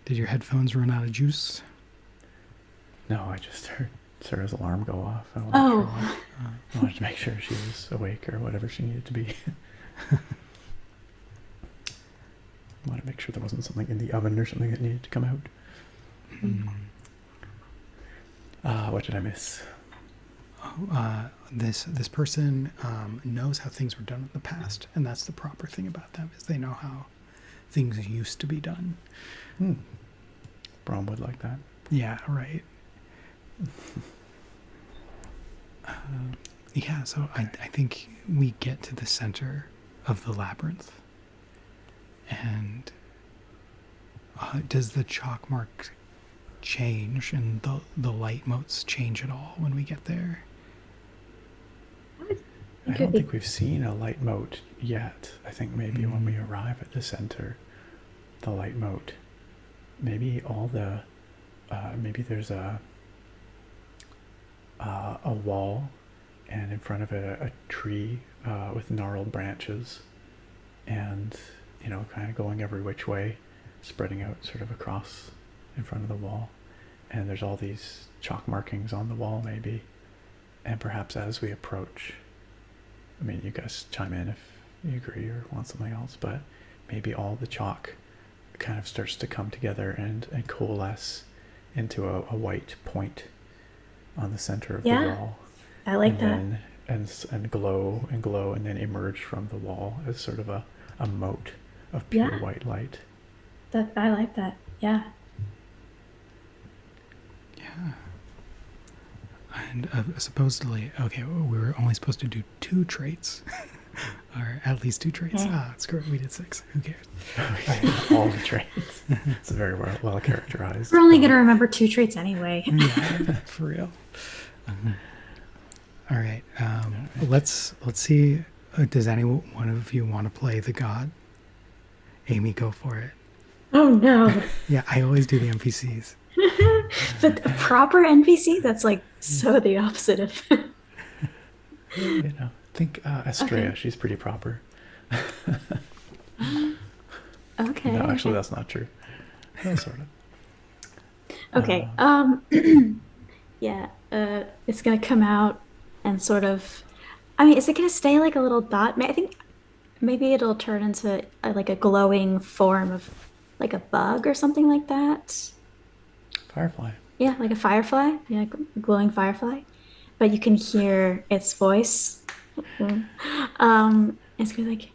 S1: Did your headphones run out of juice?
S2: No, I just heard Sarah's alarm go off. I wanted to make sure she was awake or whatever she needed to be. I wanted to make sure there wasn't something in the oven or something that needed to come out. What did I miss?
S1: This person knows how things were done in the past, and that's the proper thing about them, is they know how things used to be done.
S2: Brom would like that.
S1: Yeah, right. Yeah, so I think we get to the center of the labyrinth. And does the chalk mark change and the light motes change at all when we get there?
S2: I I don't think we've seen a light moat yet. I think maybe when we arrive at the center, the light moat, maybe all the, maybe there's a wall, and in front of it a tree with gnarled branches, and kind of going every which way, spreading out sort of across in front of the wall. And there's all these chalk markings on the wall, maybe. And perhaps as we approach, I mean, you guys chime in if you agree or want something else, but maybe all the chalk kind of starts to come together and coalesce into a white point on the center of the wall.
S3: I like that.
S2: And glow and glow, and then emerge from the wall as sort of a moat of pure white light.
S3: I like that. Yeah.
S1: Yeah. And supposedly, okay, we were only supposed to do 2 traits. Or at least 2 traits. Screw it, we did 6. Who cares?
S2: All the traits. It's very well characterized.
S3: We're only going to remember 2 traits anyway.
S1: Yeah, for real. All right. Let's see. Does any one of you want to play the god? Amy, go for it.
S3: Oh no.
S1: Yeah, I always do the NPCs.
S3: But a proper NPC? That's like so the opposite of.
S2: Think Estrella. Okay. She's pretty proper.
S3: Okay.
S2: No, actually, that's not true. No, sort
S3: of. Okay. Yeah. It's gonna come out and sort of. I mean, is it gonna stay like a little dot? I think maybe it'll turn into like a glowing form of like a bug or something like that.
S2: Firefly.
S3: Yeah, like a firefly. Yeah, glowing firefly. But you can hear its voice. It's gonna be like,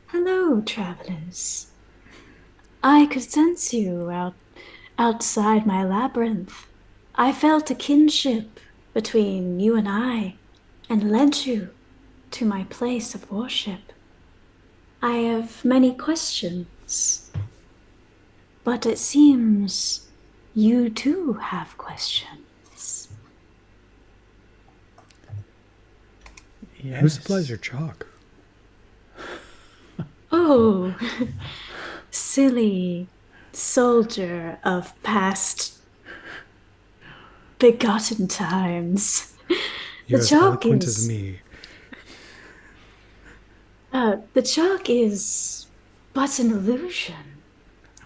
S3: "Hello, travelers. I could sense you outside my labyrinth. I felt a kinship between you and I, and led you to my place of worship. I have many questions, but it seems you too have questions."
S2: Yes.
S1: Who supplies your chalk?
S3: Oh, silly soldier of past begotten times.
S1: You're as eloquent as me.
S3: The chalk is but an illusion.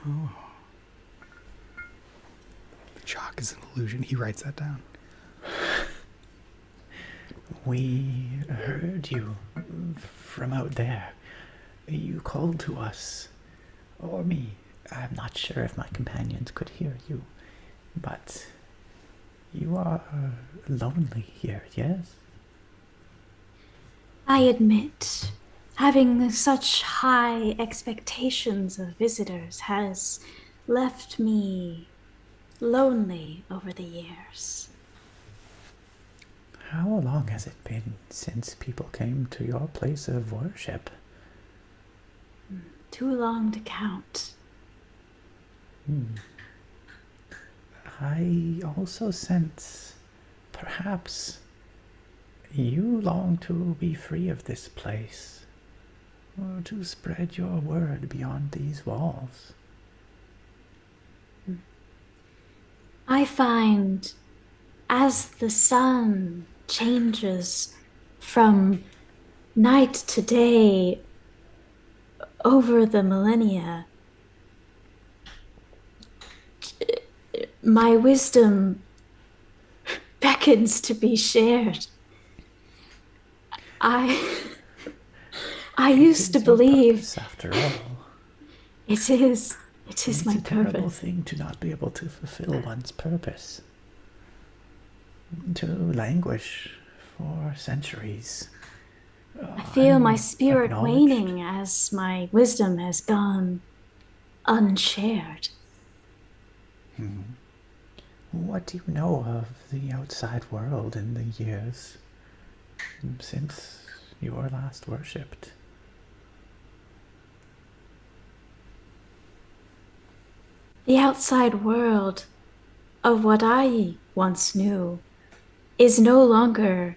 S1: Oh. The chalk is an illusion. He writes that down.
S2: We heard you from out there. You called to us, or me. I'm not sure if my companions could hear you, but you are lonely here, yes?
S3: I admit, having such high expectations of visitors has left me lonely over the years.
S2: How long has it been since people came to your place of worship?
S3: Too long to count.
S2: I also sense, perhaps, you long to be free of this place, or to spread your word beyond these walls.
S3: I find, as the sun changes from night to day over the millennia, my wisdom beckons to be shared. I used to believe,
S2: purpose, after all.
S3: It is my purpose.
S2: It's a terrible thing to not be able to fulfill one's purpose. To languish for centuries.
S3: I feel my spirit waning as my wisdom has gone unshared.
S2: What do you know of the outside world in the years since you were last worshipped?
S3: The outside world of what I once knew is no longer,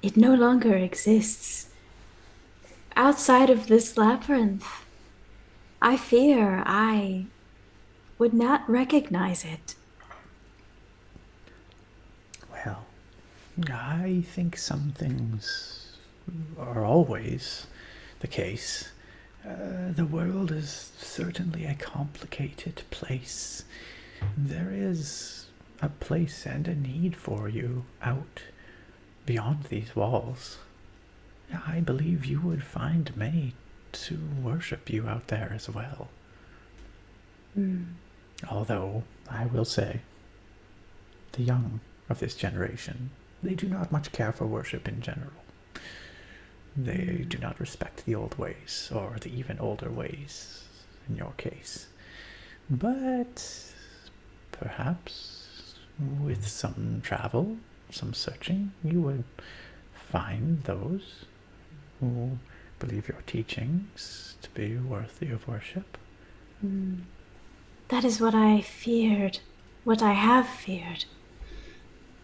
S3: it no longer exists. Outside of this labyrinth, I fear I would not recognize it.
S2: Well, I think some things are always the case. The world is certainly a complicated place. There is a place and a need for you out beyond these walls. I believe you would find many to worship you out there as well. Although, I will say, the young of this generation, they do not much care for worship in general. They do not respect the old ways, or the even older ways, in your case. But perhaps with some travel, some searching, you would find those who believe your teachings to be worthy of worship.
S3: That is what I feared, what I have feared.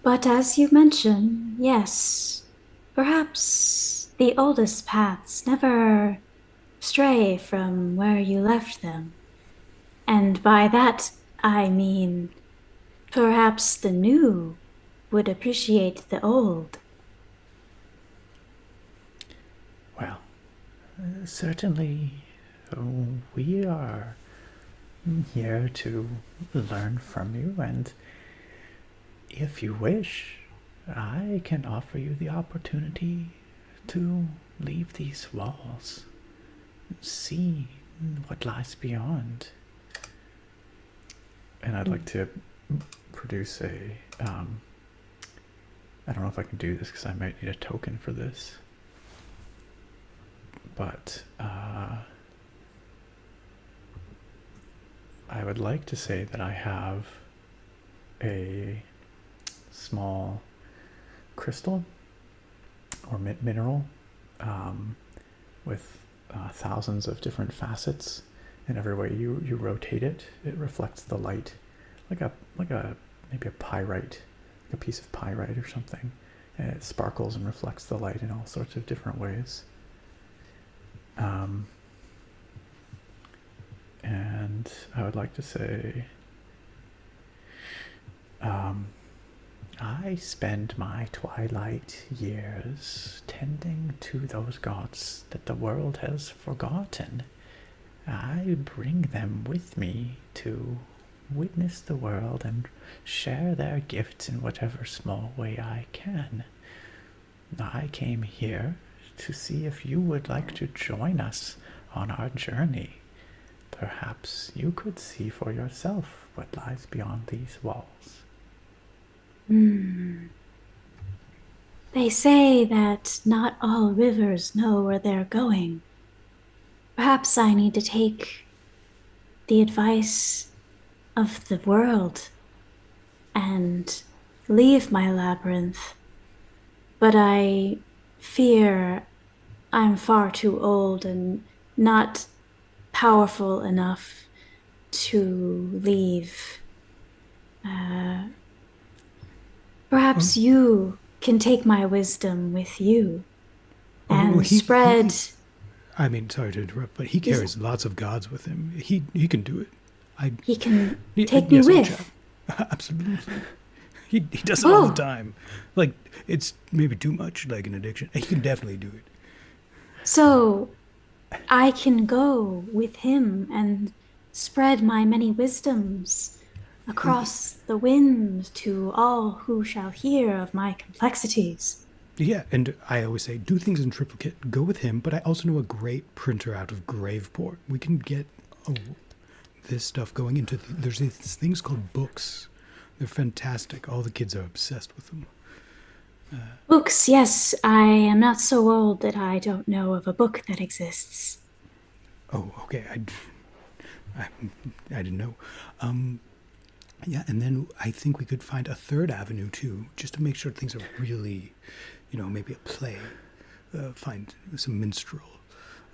S3: But as you mention, yes, perhaps the oldest paths never stray from where you left them. And by that, I mean, perhaps the new would appreciate the old.
S2: Well, certainly we are here to learn from you, and if you wish, I can offer you the opportunity to leave these walls, see what lies beyond. And I'd like to produce a, I don't know if I can do this because I might need a token for this, but I would like to say that I have a small crystal or mineral with thousands of different facets, and every way you rotate it, it reflects the light, like a maybe a pyrite, like a piece of pyrite or something, and it sparkles and reflects the light in all sorts of different ways. And I would like to say, I spend my twilight years tending to those gods that the world has forgotten. I bring them with me to witness the world and share their gifts in whatever small way I can. I came here to see if you would like to join us on our journey. Perhaps you could see for yourself what lies beyond these walls.
S3: They say that not all rivers know where they're going. Perhaps I need to take the advice of the world and leave my labyrinth. But I fear I'm far too old and not powerful enough to leave. Perhaps you can take my wisdom with you and spread.
S1: I mean, sorry to interrupt, but he carries lots of gods with him. He can do it.
S3: He can take me with.
S1: Absolutely. He does it all the time. Like, it's maybe too much, like an addiction. He can definitely do it.
S3: So I can go with him and spread my many wisdoms across the wind to all who shall hear of my complexities.
S1: Yeah, and I always say, do things in triplicate, go with him, but I also know a great printer out of Graveport. We can get this stuff going into, there's these things called books. They're fantastic. All the kids are obsessed with them.
S3: Books, yes. I am not so old that I don't know of a book that exists.
S1: Oh, okay. I didn't know. Yeah, and then I think we could find a third avenue too, just to make sure things are really, maybe a play. Find some minstrel.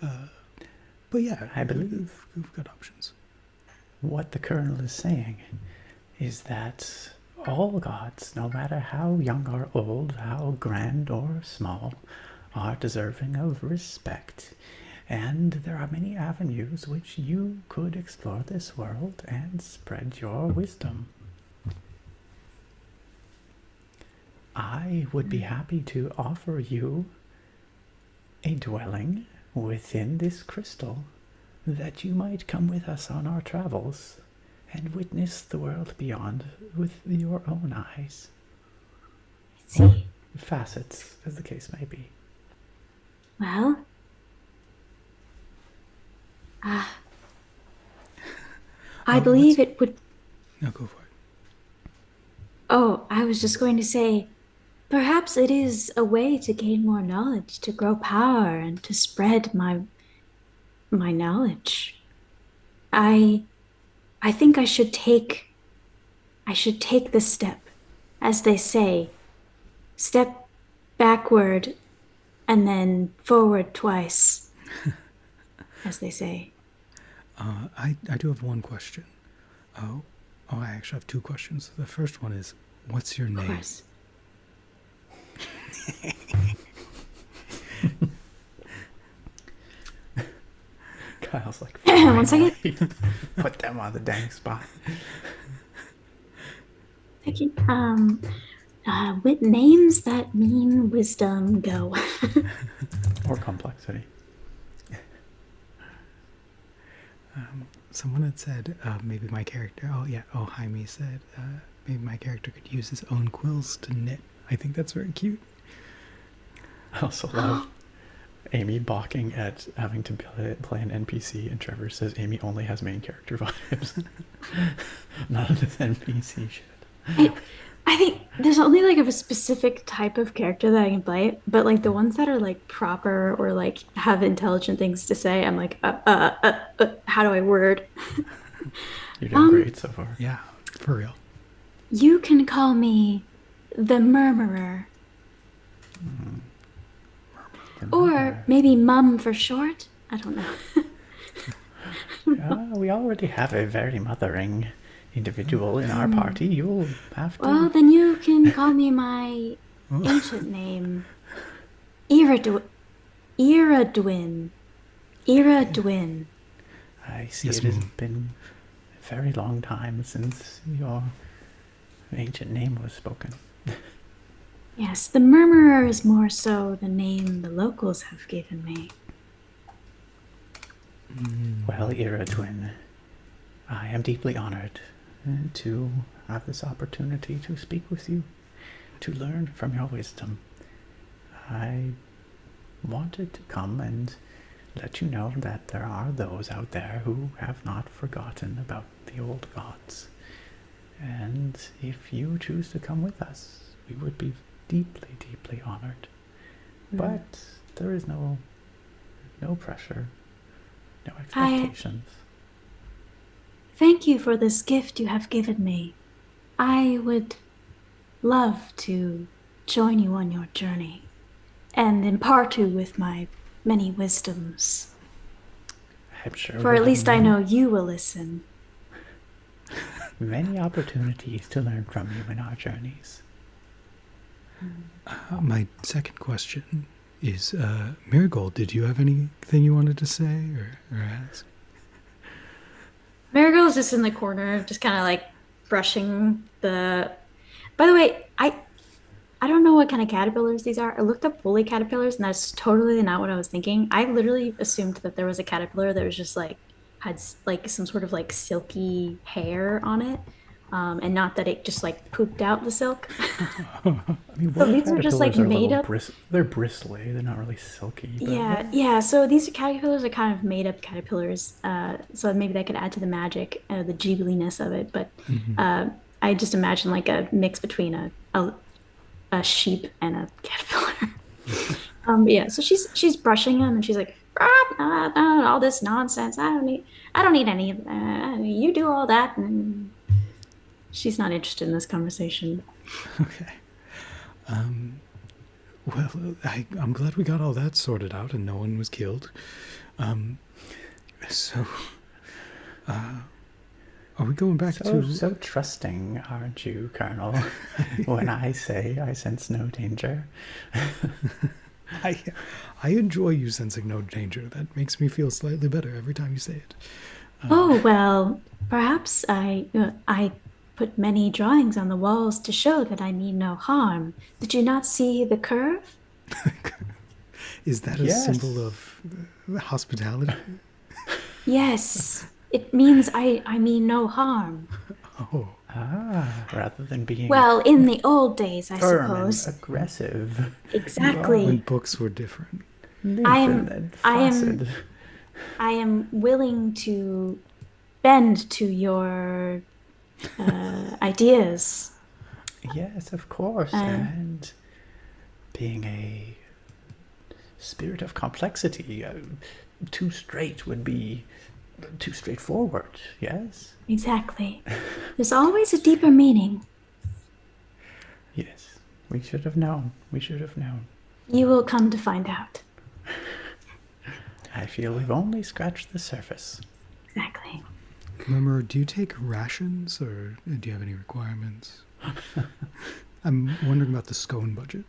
S1: But yeah,
S2: I believe
S1: we've got options.
S2: What the Colonel is saying is that All gods, no matter how young or old, how grand or small, are deserving of respect. And there are many avenues which you could explore this world and spread your wisdom. I would be happy to offer you a dwelling within this crystal, that you might come with us on our travels and witness the world beyond with your own eyes.
S3: See.
S2: Facets, as the case may be.
S3: Well, I believe it would.
S1: No, go for it.
S3: Oh, I was just going to say, perhaps it is a way to gain more knowledge, to grow power, and to spread my knowledge. I think I should take this step, as they say, step backward and then forward twice, as they say.
S1: I do have one question. Oh, I actually have two questions. The first one is, what's your name?
S3: Of course.
S2: Kyle's like,
S3: 1 second.
S2: Put them on the dang spot.
S3: Thank you. With names that mean wisdom, go.
S2: Or complexity.
S1: Someone had said maybe my character. Jaime said maybe my character could use his own quills to knit. I think that's very cute.
S2: I also love Amy balking at having to play an NPC, and Trevor says Amy only has main character vibes. None of this NPC shit.
S3: I think there's only like a specific type of character that I can play, but like the ones that are like proper or like have intelligent things to say, I'm like, how do I word?
S2: You're doing great so far.
S1: Yeah, for real.
S3: You can call me the Murmurer. Or maybe Mum for short. I don't know.
S2: We already have a very mothering individual in our party. You'll have to.
S3: Well, then you can call me my ancient name, Iradwin. Iradwin.
S2: I see.
S1: Yes,
S2: it has been a very long time since your ancient name was spoken.
S3: Yes, the Murmurer is more so the name the locals have given me.
S2: Well, Iradwin, I am deeply honored to have this opportunity to speak with you, to learn from your wisdom. I wanted to come and let you know that there are those out there who have not forgotten about the old gods. And if you choose to come with us, we would be deeply, deeply honored. But there is no pressure, no expectations.
S3: Thank you for this gift you have given me. I would love to join you on your journey and impart you with my many wisdoms.
S2: I'm sure.
S3: For at least I know you will listen.
S2: Many opportunities to learn from you in our journeys.
S1: My second question is, Marigold, did you have anything you wanted to say or ask?
S3: Marigold's just in the corner, just kind of like brushing the... By the way, I don't know what kind of caterpillars these are. I looked up woolly caterpillars, and that's totally not what I was thinking. I literally assumed that there was a caterpillar that was just like, had like some sort of like silky hair on it. And not that it just like pooped out the silk.
S2: I mean,
S3: so these are just like made up.
S2: They're bristly. They're not really silky.
S3: But... Yeah. So these caterpillars are kind of made up caterpillars. So maybe that could add to the magic, the jiggliness of it. But I just imagine like a mix between a sheep and a caterpillar. Yeah. So she's brushing them, and she's like, all this nonsense. I don't need any of that. You do all that, and she's not interested in this conversation.
S1: Okay. Well, I'm glad we got all that sorted out and no one was killed. Are we going back
S2: So,
S1: to?
S2: so trusting, aren't you, Colonel? When I say I sense no danger.
S1: I, I enjoy you sensing no danger. That makes me feel slightly better every time you say it.
S3: Oh, well, perhaps I put many drawings on the walls to show that I mean no harm. Did you not see the curve?
S1: Is that a symbol
S2: Yes.
S1: of hospitality?
S3: Yes, it means I mean no harm.
S1: Oh,
S2: Ah, rather than being
S3: Well, in the old days, I
S2: firm and
S3: suppose.
S2: aggressive, you
S1: when
S2: are
S3: Exactly.
S1: books were different.
S3: I
S2: nymphin
S3: am
S2: and
S3: I am
S2: flaccid.
S3: I am willing to bend to your ideas.
S2: Yes, of course.
S3: Uh,
S2: And being a spirit of complexity, too straight would be too straightforward, yes?
S3: exactly. There's always a deeper meaning.
S2: Yes. We should have known. We should have known.
S3: You will come to find out.
S2: I feel we've only scratched the surface.
S3: Exactly.
S1: Remember, do you take rations or do you have any requirements? I'm wondering about the scone budget.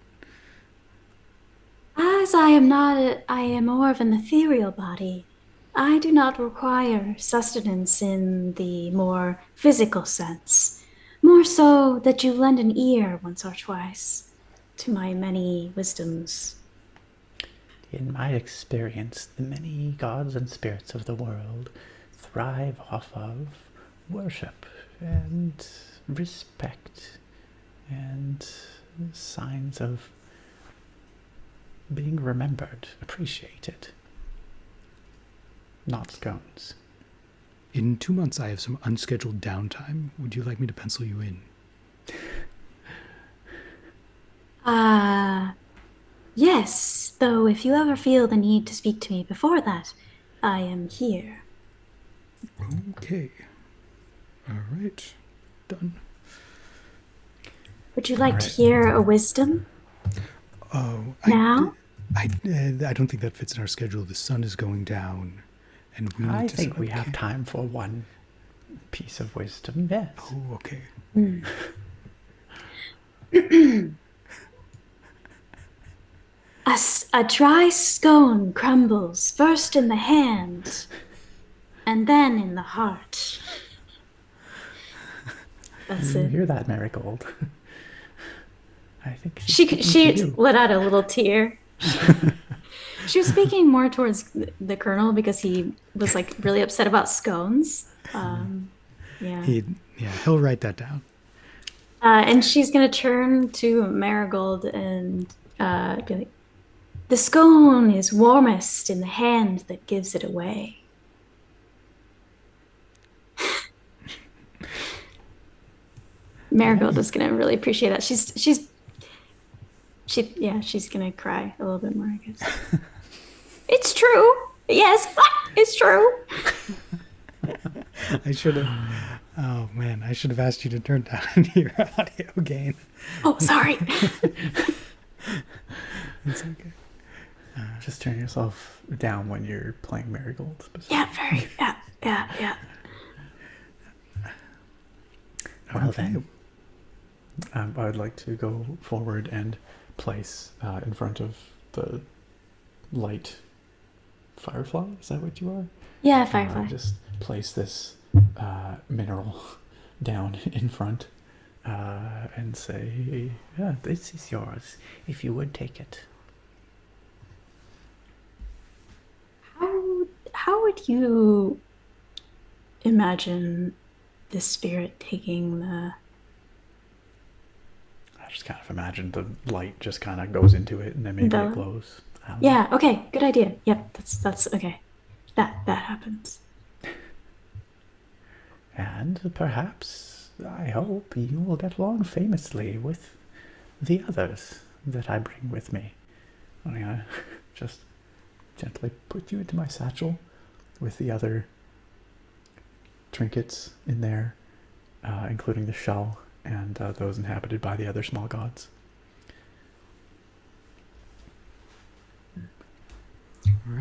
S3: As I am not, I am more of an ethereal body. I do not require sustenance in the more physical sense, more so that you lend an ear once or twice to my many wisdoms.
S2: In my experience, the many gods and spirits of the world thrive off of worship and respect and signs of being remembered, appreciated. Not scones.
S1: In 2 months, I have some unscheduled downtime. Would you like me to pencil you in?
S3: Ah, yes, though if you ever feel the need to speak to me before that, I am here.
S1: Okay. All right. Done.
S3: Would you
S2: All
S3: like to
S2: right.
S3: hear a wisdom
S1: Oh,
S3: now?
S1: I don't think that fits in our schedule. The sun is going down, and we need
S2: I
S1: to
S2: think
S1: set
S2: we
S1: up
S2: have
S1: camp.
S2: time for one piece of wisdom, yes.
S1: Oh, okay.
S3: Mm. A dry scone crumbles first in the hand and then in the heart. That's
S2: You
S3: it.
S2: hear that, Marigold? I think she's
S3: She
S2: speaking to
S3: she
S2: you.
S3: let out a little tear. She was speaking more towards the colonel because he was like really upset about scones. Yeah.
S1: He'll write that down.
S3: And she's gonna turn to Marigold and be like, "The scone is warmest in the hand that gives it away." Marigold is gonna really appreciate that. She's gonna cry a little bit more, I guess. It's true. Yes, it's true.
S1: I should have. Oh man, I should have asked you to turn down your audio gain.
S3: Oh, sorry.
S1: It's okay.
S2: Just turn yourself down when you're playing Marigold.
S3: Yeah, very. Yeah.
S2: Well
S1: Okay.
S2: then, I'd like to go forward and place in front of the light firefly. Is that what you are?
S3: Yeah, Firefly.
S2: Just place this mineral down in front and say, "Yeah, this is yours. If you would take it."
S3: How would you imagine the spirit taking the?
S2: I just kind of imagine the light just kind of goes into it and then maybe it glows. I don't know.
S3: Yeah. Okay. Good idea. Yep. That's okay. That happens.
S2: And perhaps, I hope, you will get along famously with the others that I bring with me. I'm gonna just gently put you into my satchel with the other trinkets in there, including the shell and those inhabited by the other small gods.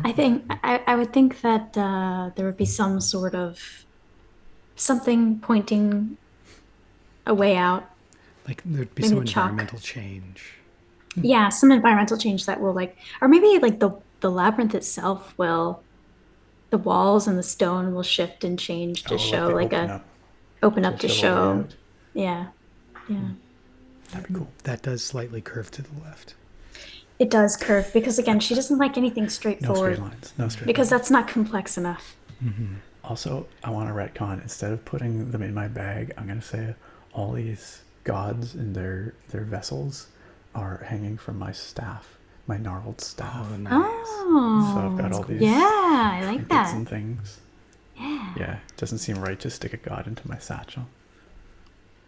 S3: I think I would think that there would be some sort of something pointing a way out.
S1: Like there'd be
S3: Maybe
S1: some
S3: the chalk.
S1: environmental change.
S3: Yeah, some environmental change that will like, or maybe like the labyrinth itself will, the walls and the stone will shift and change to
S2: Oh, like
S3: show
S2: they
S3: like
S2: open
S3: a
S2: up
S3: open
S2: to
S3: up to
S2: show a
S3: show.
S2: layout.
S3: Yeah, yeah.
S2: That'd be cool.
S1: That does slightly curve to the left.
S3: It does curve because again, she doesn't like anything
S2: No straight
S3: straightforward
S2: lines. No straight
S3: because
S2: lines.
S3: that's not complex enough.
S1: Mm-hmm.
S2: Also, I want to retcon. Instead of putting them in my bag, I'm gonna say all these gods and their vessels are hanging from my staff, my gnarled staff.
S1: Oh, nice.
S2: So I've got
S3: Oh,
S2: all these
S3: yeah, I like
S2: trinkets
S3: that.
S2: and things.
S3: Yeah.
S2: Yeah, it doesn't seem right to stick a god into my satchel.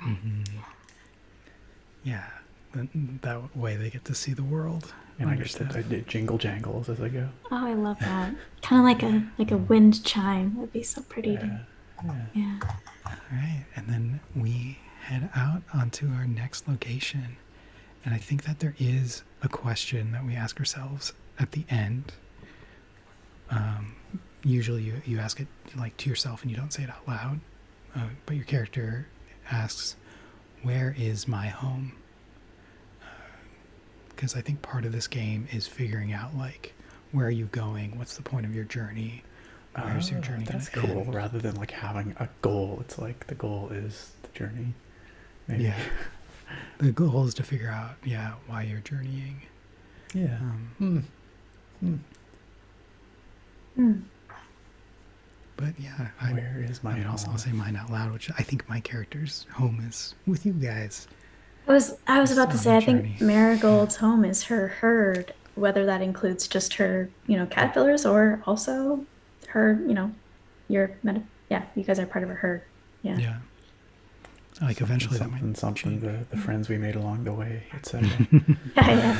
S1: Mm-hmm. Yeah, that way they get to see the world.
S2: And I get to jingle jangles as I go.
S3: Oh, I love that. Kind of like a wind chime. That'd be so pretty.
S2: Yeah.
S3: Yeah.
S1: All right, and then we head out onto our next location. And I think that there is a question that we ask ourselves at the end. Usually you ask it like to yourself and you don't say it out loud. But your character asks, where is my home? Because I think part of this game is figuring out like, where are you going? What's the point of your journey? Where's your journey?
S2: That's cool. End? Rather than like having a goal, it's like the goal is the journey. Maybe.
S1: Yeah. The goal is to figure out, why you're journeying.
S2: Yeah.
S1: But yeah,
S2: where is my home?
S1: I'll say mine out loud, which I think my character's home is with you guys.
S3: I was about to say, I think Marigold's home is her herd, whether that includes just her, caterpillars or also her, you guys are part of her herd. Yeah.
S1: Yeah. Like eventually
S2: something,
S1: that might
S2: something, the friends we made along the way, etc.
S3: Yeah.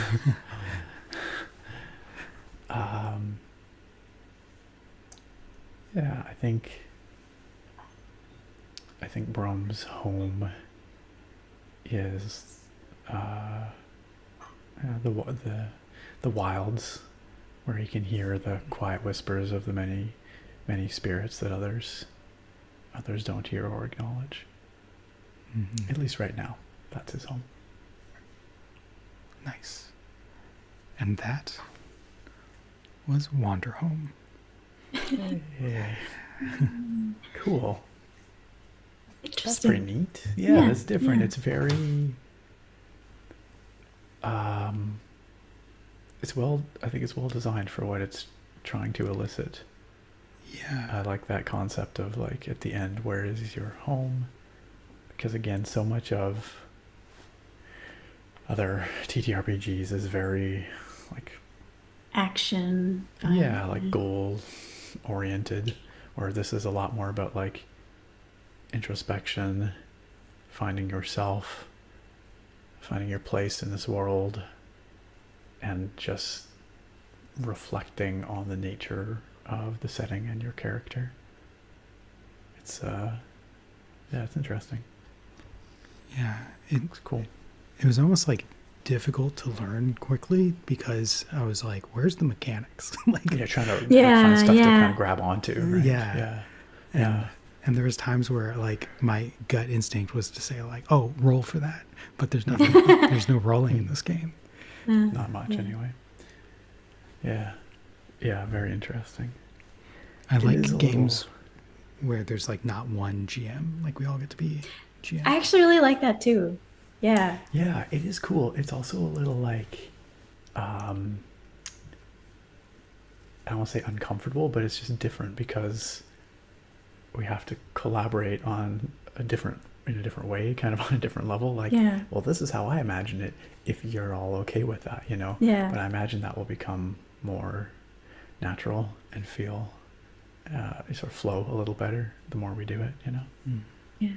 S2: Yeah, I think Brom's home is the wilds, where he can hear the quiet whispers of the many spirits that others don't hear or acknowledge. Mm-hmm. At least right now, that's his home.
S1: Nice. And that was Wanderhome.
S2: Yeah. Cool.
S3: Interesting.
S2: That's pretty neat. Yeah, it's different. Yeah. It's very I think it's well designed for what it's trying to elicit.
S1: Yeah.
S2: I like that concept of like at the end, where is your home? Because again, so much of other TTRPGs is very like
S3: action.
S2: Yeah, like goal oriented, or this is a lot more about like introspection, finding yourself, finding your place in this world, and just reflecting on the nature of the setting and your character. It's it's interesting.
S1: Yeah,
S2: it's cool.
S1: It was almost like difficult to learn quickly because I was like, where's the mechanics?
S2: Like trying to find stuff to kind of grab onto, right?
S1: And there was times where like my gut instinct was to say like, oh, roll for that, but there's nothing. There's no rolling in this game.
S2: Not much anyway. Yeah, very interesting.
S1: I like games where there's like not one GM, like we all get to be GM.
S3: I actually really like that too. Yeah,
S2: it is cool. It's also a little like I don't want to say uncomfortable, but it's just different because we have to collaborate in a different way, kind of on a different level. Like, well, this is how I imagine it, if you're all okay with that,
S3: Yeah.
S2: But I imagine that will become more natural and feel sort of flow a little better the more we do it,
S3: Yeah.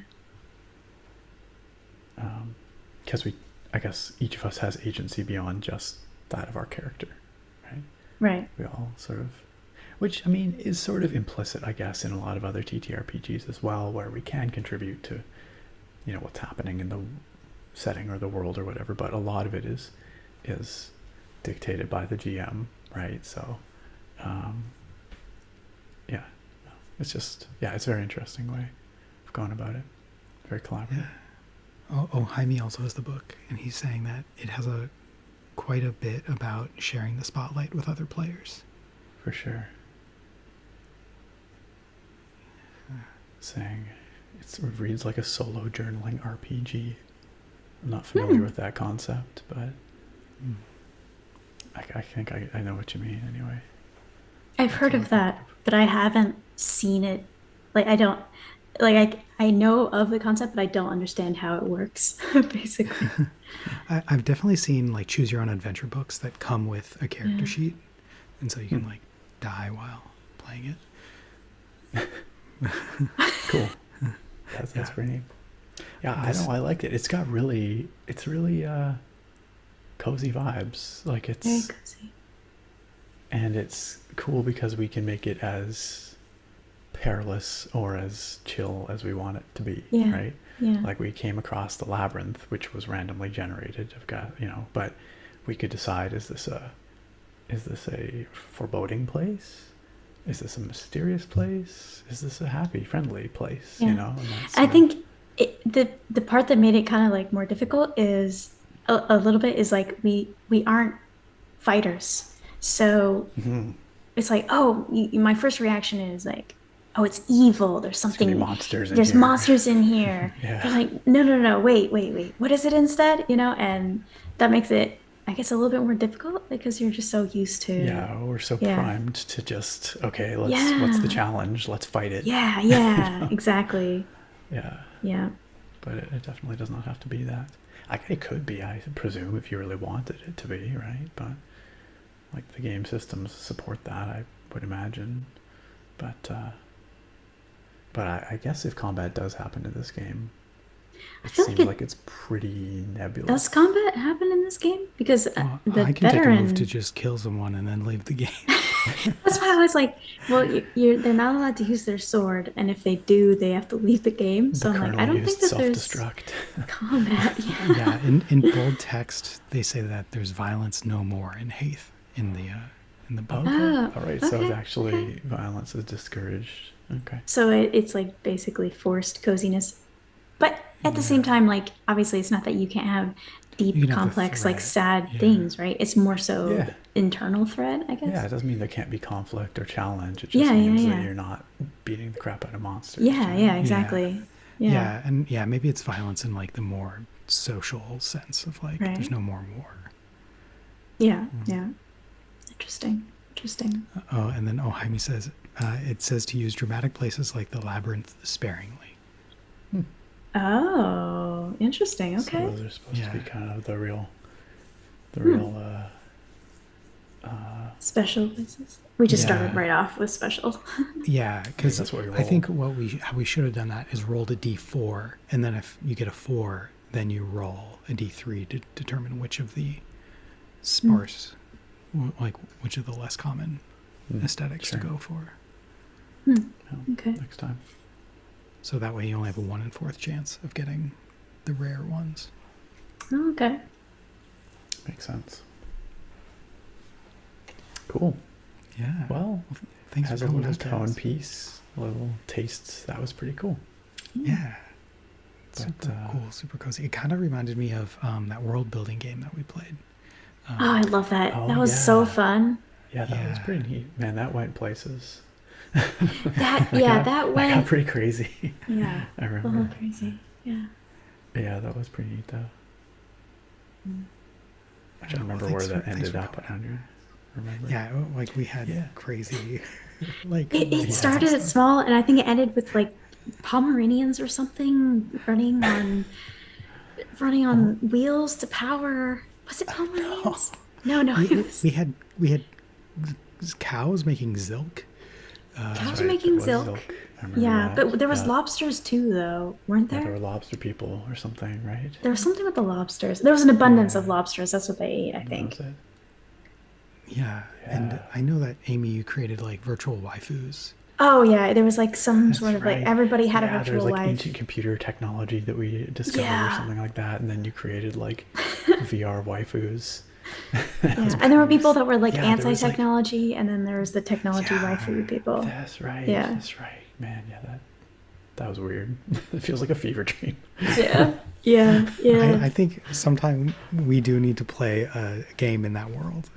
S2: Because I guess each of us has agency beyond just that of our character, right?
S3: Right.
S2: We all sort of, which I mean is sort of implicit, I guess, in a lot of other TTRPGs as well, where we can contribute to, what's happening in the setting or the world or whatever. But a lot of it is dictated by the GM, right? So, it's just it's a very interesting way of going about it. Very collaborative.
S1: Oh, Jaime also has the book, and he's saying that it has quite a bit about sharing the spotlight with other players.
S2: For sure. Saying it reads like a solo journaling RPG. I'm not familiar with that concept, but I think I know what you mean anyway.
S3: I've heard of that, but I haven't seen it. Like I don't like I know of the concept, but I don't understand how it works, basically.
S1: I've definitely seen like choose your own adventure books that come with a character sheet, and so you can like die while playing it.
S2: Cool. That's pretty neat. Yeah, I know. I liked it. It's really cozy vibes. Like it's
S3: very cozy.
S2: And it's cool because we can make it as perilous or as chill as we want it to be, right?
S3: Yeah.
S2: Like we came across the labyrinth, which was randomly generated. But we could decide: is this a foreboding place? Is this a mysterious place? Is this a happy, friendly place?
S3: Yeah.
S2: You know.
S3: I think the part that made it kind of like more difficult is a little bit is like we aren't fighters, so it's like my first reaction is like, oh, it's evil. There's something.
S2: Monsters.
S3: There's monsters in here.
S2: Yeah.
S3: They're like, no, wait. What is it instead? You know, and that makes it, I guess, a little bit more difficult because you're just so used to.
S2: Yeah, we're so primed to just what's the challenge? Let's fight it.
S3: Yeah,
S2: You know?
S3: exactly.
S2: Yeah. But it definitely does not have to be that. It could be, I presume, if you really wanted it to be, right? But like the game systems support that, I would imagine. But I guess if combat does happen in this game, it seems like it's pretty nebulous.
S3: Does combat happen in this game? Because
S1: I can take a move to just kill someone and then leave the game.
S3: That's why I was like, well, they're not allowed to use their sword, and if they do, they have to leave the game. So I'm like, I don't think that there's combat.
S1: Yeah, in bold text, they say that there's violence no more in Haith in the book.
S3: Oh,
S2: all right. So it's actually violence is discouraged. Okay.
S3: So it's like basically forced coziness, but at the same time, like obviously, it's not that you can't have deep, complex, like sad things, right? It's more so internal thread, I guess.
S2: Yeah, it doesn't mean there can't be conflict or challenge. It just means that you're not beating the crap out of monsters.
S3: Yeah, exactly.
S1: Yeah, and maybe it's violence in like the more social sense of like there's no more war.
S3: Yeah. Interesting.
S1: Oh, and then Jaime says it says to use dramatic places like the labyrinth sparingly.
S3: Oh, interesting. Okay.
S2: So those are supposed to be kind of the real
S3: special places. We just started right off with special.
S1: Yeah, because I think how we should have done that is rolled a d4, and then if you get a 4, then you roll a d3 to determine which of the sparse, like which of the less common aesthetics to go for.
S3: Okay.
S2: Next time.
S1: So that way you only have a 1 in 4th chance of getting the rare ones.
S3: Oh, okay.
S2: Makes sense. Cool.
S1: Yeah.
S2: Well,
S1: thanks
S2: as
S1: for
S2: a
S1: coming
S2: little
S1: out,
S2: tone
S1: guys.
S2: piece, little tastes, that was pretty cool.
S1: Yeah. Super cool, super cozy. It kind of reminded me of that world building game that we played.
S3: Oh, I love that. That was so fun.
S2: Yeah, that was pretty neat. Man, that went places.
S3: That went.
S2: That got pretty crazy.
S3: Yeah.
S2: I remember.
S3: A little crazy. Yeah.
S2: Yeah, that was pretty neat though. I don't remember where that ended up. Andrew, remember?
S1: Yeah, like we had crazy. Like
S3: it started small, and I think it ended with like Pomeranians or something running on wheels to power. Was it Pomeranians? No.
S1: We had cows making zilk.
S3: Cows making zilk. Yeah, but there was lobsters too, though, weren't there?
S2: Yeah, there were lobster people or something, right?
S3: There was something with the lobsters. There was an abundance of lobsters. That's what they ate, I think.
S1: Yeah, and I know that Amy, you created like virtual waifus.
S3: Oh yeah, there was like some sort of like everybody had a virtual
S2: there's like
S3: wife.
S2: ancient computer technology that we discovered or something like that, and then you created like VR waifus.
S3: And there were people that were like anti-technology, and then there was the technology waifu people.
S2: That's right.
S3: Yeah.
S2: That's right, man. Yeah, That was weird. It feels like a fever dream.
S3: Yeah. Yeah. Yeah.
S1: I think sometime we do need to play a game in that world.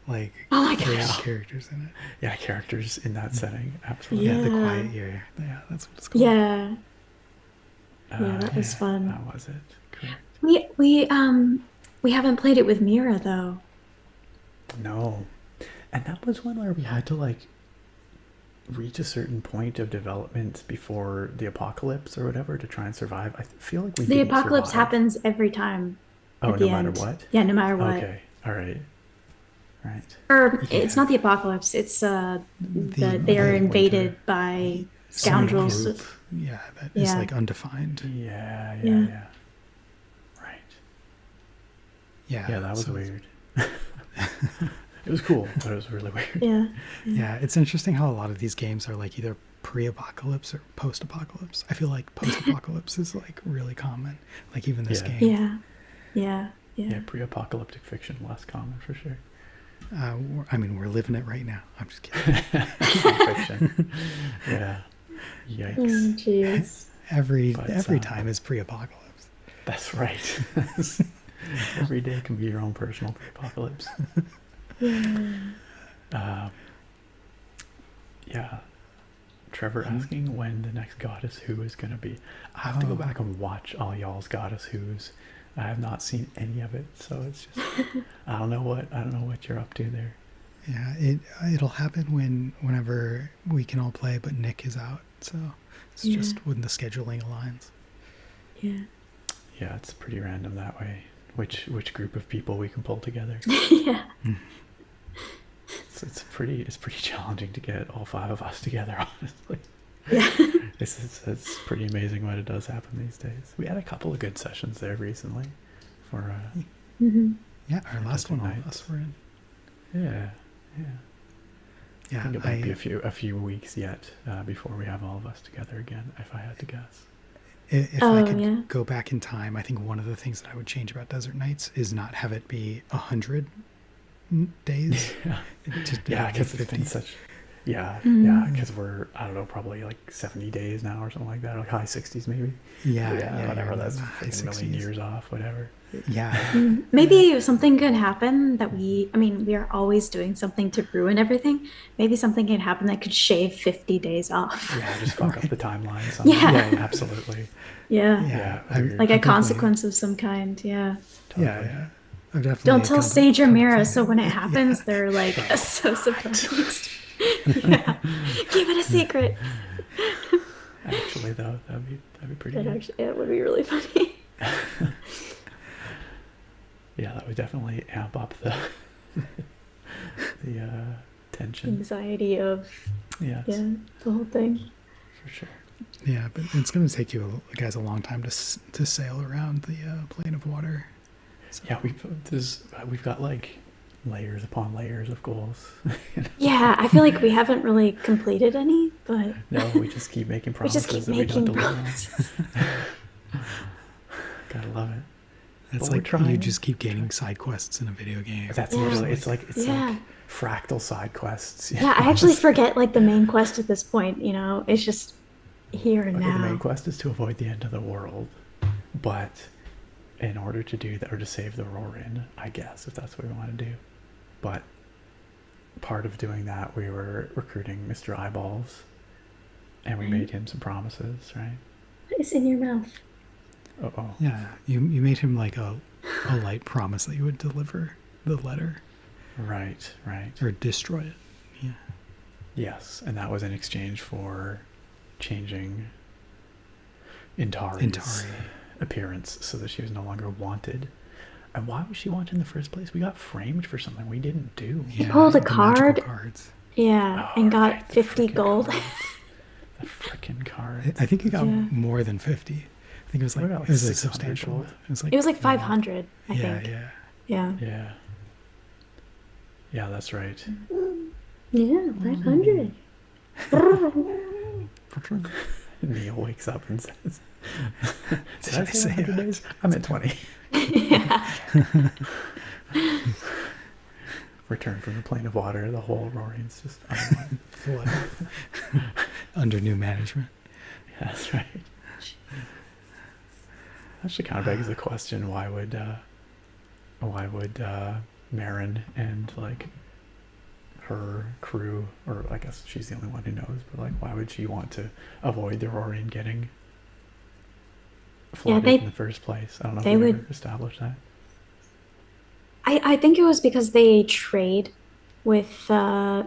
S1: Like,
S3: oh my
S1: create
S3: gosh.
S1: characters in it.
S2: Yeah, characters in that setting. Absolutely.
S1: Yeah, the
S3: Yeah.
S1: quiet year. Yeah, that's what it's called.
S3: Yeah. Yeah, that was fun.
S2: That was it. Correct.
S3: We haven't played it with Mira though.
S2: No. And that was one where we had to like reach a certain point of development before the apocalypse or whatever to try and survive. I feel like we
S3: The
S2: didn't
S3: apocalypse
S2: survive.
S3: happens every time.
S2: Oh,
S3: at the
S2: no matter
S3: end.
S2: what?
S3: Yeah, no matter what.
S2: Okay. All right. Right.
S3: Or it's not the apocalypse. It's they are invaded by
S1: Some
S3: scoundrels.
S1: group, yeah, that is
S3: Yeah.
S1: like undefined.
S2: Yeah.
S3: Yeah.
S2: Right.
S1: Yeah.
S2: Yeah, that was
S1: so
S2: weird. It was cool, but it was really weird.
S3: Yeah.
S1: Yeah, it's interesting how a lot of these games are like either pre-apocalypse or post-apocalypse. I feel like post-apocalypse is like really common. Like even this
S2: Yeah.
S1: game.
S3: Yeah. Yeah.
S2: Yeah,
S3: Yeah.
S2: pre-apocalyptic fiction, less common for sure.
S1: We're living it right now. I'm just kidding.
S2: Fiction. Yeah. Yikes.
S3: Jeez.
S1: Every
S2: But,
S1: time is pre-apocalypse.
S2: That's right. Every day can be your own personal pre-apocalypse. Yeah. Trevor asking when the next Goddess Who is going to be. I have to go back and watch all y'all's Goddess Who's. I have not seen any of it, so it's just I don't know what you're up to there.
S1: Yeah, it'll happen whenever we can all play, but Nick is out, so it's just when the scheduling aligns.
S3: Yeah.
S2: Yeah, it's pretty random that way. Which group of people we can pull together.
S3: Yeah.
S2: It's pretty challenging to get all 5 of us together, honestly.
S3: Yeah.
S2: It's pretty amazing when it does happen these days. We had a couple of good sessions there recently for
S1: Yeah, our last one all of
S2: nights.
S1: us were in.
S2: yeah.
S1: Yeah,
S2: I think it might be a few weeks yet before we have all of us together again, if I had to guess.
S1: If I could
S3: yeah.
S1: go back in time, I think one of the things that I would change about Desert Nights is not have it be 100 days.
S2: Yeah, because it's been such. Yeah, because we're, I don't know, probably like 70 days now or something like that, like high 60s maybe.
S1: Yeah,
S2: whatever. That's
S1: high
S2: a million
S1: 60s.
S2: years off, whatever.
S1: Yeah.
S3: Maybe something could happen that we are always doing something to ruin everything. Maybe something can happen that could shave 50 days off.
S2: Yeah, just fuck up the timeline. Somehow.
S3: Yeah.
S2: absolutely.
S3: Yeah.
S2: Weird.
S3: Like a
S1: definitely-
S3: consequence of some kind. Yeah.
S2: Totally.
S1: Yeah. I've definitely
S3: Don't tell Sage or Mira, so when it
S1: Yeah.
S3: happens, they're like so surprised. Yeah. Keep it a secret.
S2: Actually, though, that'd be pretty good.
S3: It would be really funny.
S2: Yeah, that would definitely amp up the tension.
S3: Anxiety of
S2: Yes,
S3: the whole thing.
S2: for sure.
S1: Yeah, but it's going to take you guys a long time to sail around the plane of water. So.
S2: Yeah, we've got like layers upon layers of goals.
S3: Yeah, I feel like we haven't really completed any, but
S2: No, we just keep making
S3: we
S2: promises
S3: just keep
S2: that we don't
S3: making
S2: deliver on.
S3: promises.
S2: Gotta love it.
S1: It's
S2: But we're
S1: like you
S2: trying.
S1: just keep gaining side quests in a video game.
S2: That's
S3: Yeah.
S2: literally it's like
S3: Yeah.
S2: fractal side quests.
S3: Yeah, I actually forget like the main quest at this point, it's just here and
S2: Okay, the
S3: now.
S2: main quest is to avoid the end of the world, but in order to do that, or to save the Rorin, I guess, if that's what we want to do. But part of doing that, we were recruiting Mr. Eyeballs, and we made him some promises, right?
S3: What is in your mouth?
S2: Uh-oh.
S1: Yeah, you made him like a light promise that you would deliver the letter
S2: Right.
S1: or destroy it. Yeah.
S2: Yes, and that was in exchange for changing Intari's
S1: Intari.
S2: appearance so that she was no longer wanted. And why was she wanted in the first place? We got framed for something we didn't do.
S1: Yeah,
S3: pulled a
S1: the magical
S3: card.
S1: cards.
S3: Yeah,
S2: Oh,
S3: and got
S2: right, the
S3: 50
S2: frickin'
S3: gold.
S2: cards. The freaking card.
S1: I think it got
S3: Yeah.
S1: more than 50. I think it was like,
S2: What about
S1: it was like
S2: 600
S1: substantial.
S2: gold?
S1: It was like,
S3: It was like 500, I
S1: yeah,
S3: think.
S1: yeah.
S3: Yeah.
S2: Yeah. Yeah, that's right.
S3: Yeah, 500.
S2: Neil wakes up and says,
S1: Did I say
S2: 100 days? I'm at 20.
S3: Yeah.
S2: Return from the plane of water, the whole Roaring's just
S1: Flood. Under new management.
S2: That's right. Actually kind of begs the question, why would Marin and like her crew, or I guess she's the only one who knows, but like why would she want to avoid the Aurorian getting flooded in the first place? I don't know if we ever established that.
S3: I think it was because they trade with the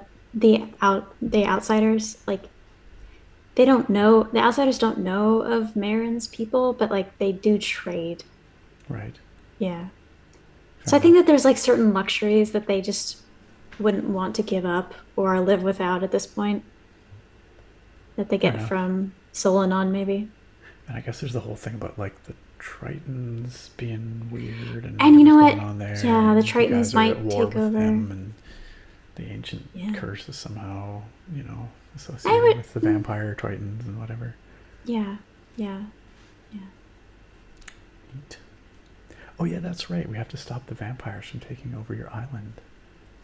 S3: outsiders. Like they don't know, the outsiders don't know of Marin's people, but like they do trade.
S2: Right.
S3: Yeah.
S2: Fair
S3: So I think
S2: enough.
S3: that there's like certain luxuries that they just wouldn't want to give up or live without at this point that they get from Solanon, maybe.
S2: And I guess there's the whole thing about like the Tritons being weird and
S3: you know
S2: what's
S3: what?
S2: going on there.
S3: Yeah, the
S2: You
S3: Tritons
S2: guys are at
S3: might
S2: war
S3: take
S2: with
S3: over.
S2: them, and the ancient
S3: Yeah.
S2: curse is somehow, you know, associated with the vampire Tritons and whatever.
S3: Yeah, yeah, yeah.
S2: Neat. Oh yeah, that's right. We have to stop the vampires from taking over your island.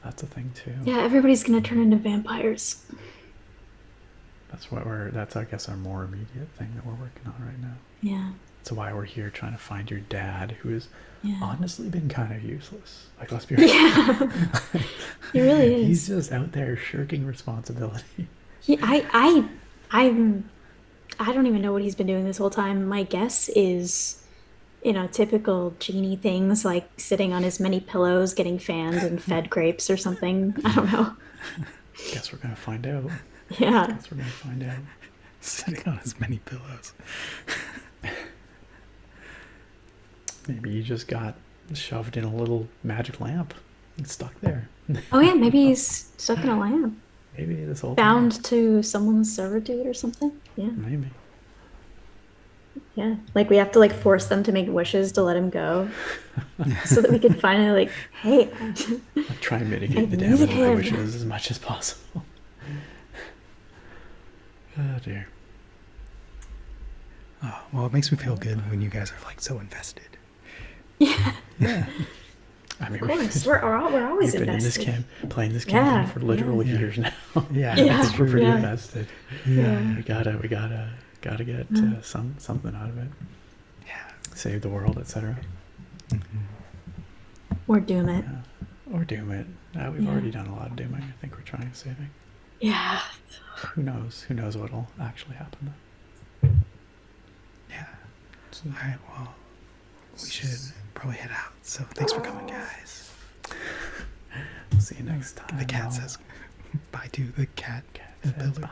S2: That's a thing too.
S3: Yeah, everybody's gonna turn into vampires.
S2: That's I guess our more immediate thing that we're working on right now.
S3: Yeah.
S2: That's why we're here trying to find your dad, who has honestly been kind of useless. Like, let's be honest.
S3: Yeah. He really is.
S2: He's just out there shirking responsibility.
S3: I don't even know what he's been doing this whole time. My guess is, typical genie things like sitting on his many pillows, getting fanned and fed grapes or something. I don't know.
S2: Guess we're gonna find out.
S3: Yeah.
S2: Guess we're gonna find out.
S1: Sitting on his many pillows.
S2: Maybe you just got shoved in a little magic lamp and stuck there.
S3: Oh yeah, maybe he's stuck in a lamp.
S2: Maybe this whole
S3: bound to someone's servitude or something. Yeah.
S2: Maybe.
S3: Yeah. Like we have to like force them to make wishes to let him go. So that we can finally like, hey,
S2: try and mitigate the damage of the wishes as much as possible. Oh dear.
S1: Oh, well, it makes me feel good when you guys are like so invested.
S3: Yeah.
S2: Yeah. I mean,
S3: of course, we're always
S2: we've been
S3: invested.
S2: in this playing this campaign for literal years now.
S1: Yeah,
S2: I think we're pretty invested.
S1: Yeah.
S2: We gotta get something out of it.
S1: Yeah.
S2: Save the world, etc.
S3: Or doom it.
S2: Yeah. Or doom it. We've already done a lot of dooming. I think we're trying saving.
S3: Yeah.
S2: Who knows? Who knows what'll actually happen?
S1: Yeah. All right. Well, we should probably head out. So thanks for coming, guys.
S2: We'll see you next time.
S1: The cat says bye to the cat.
S2: Cat says bye.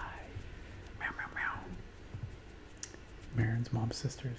S2: Meow meow meow. Marin's mom's sister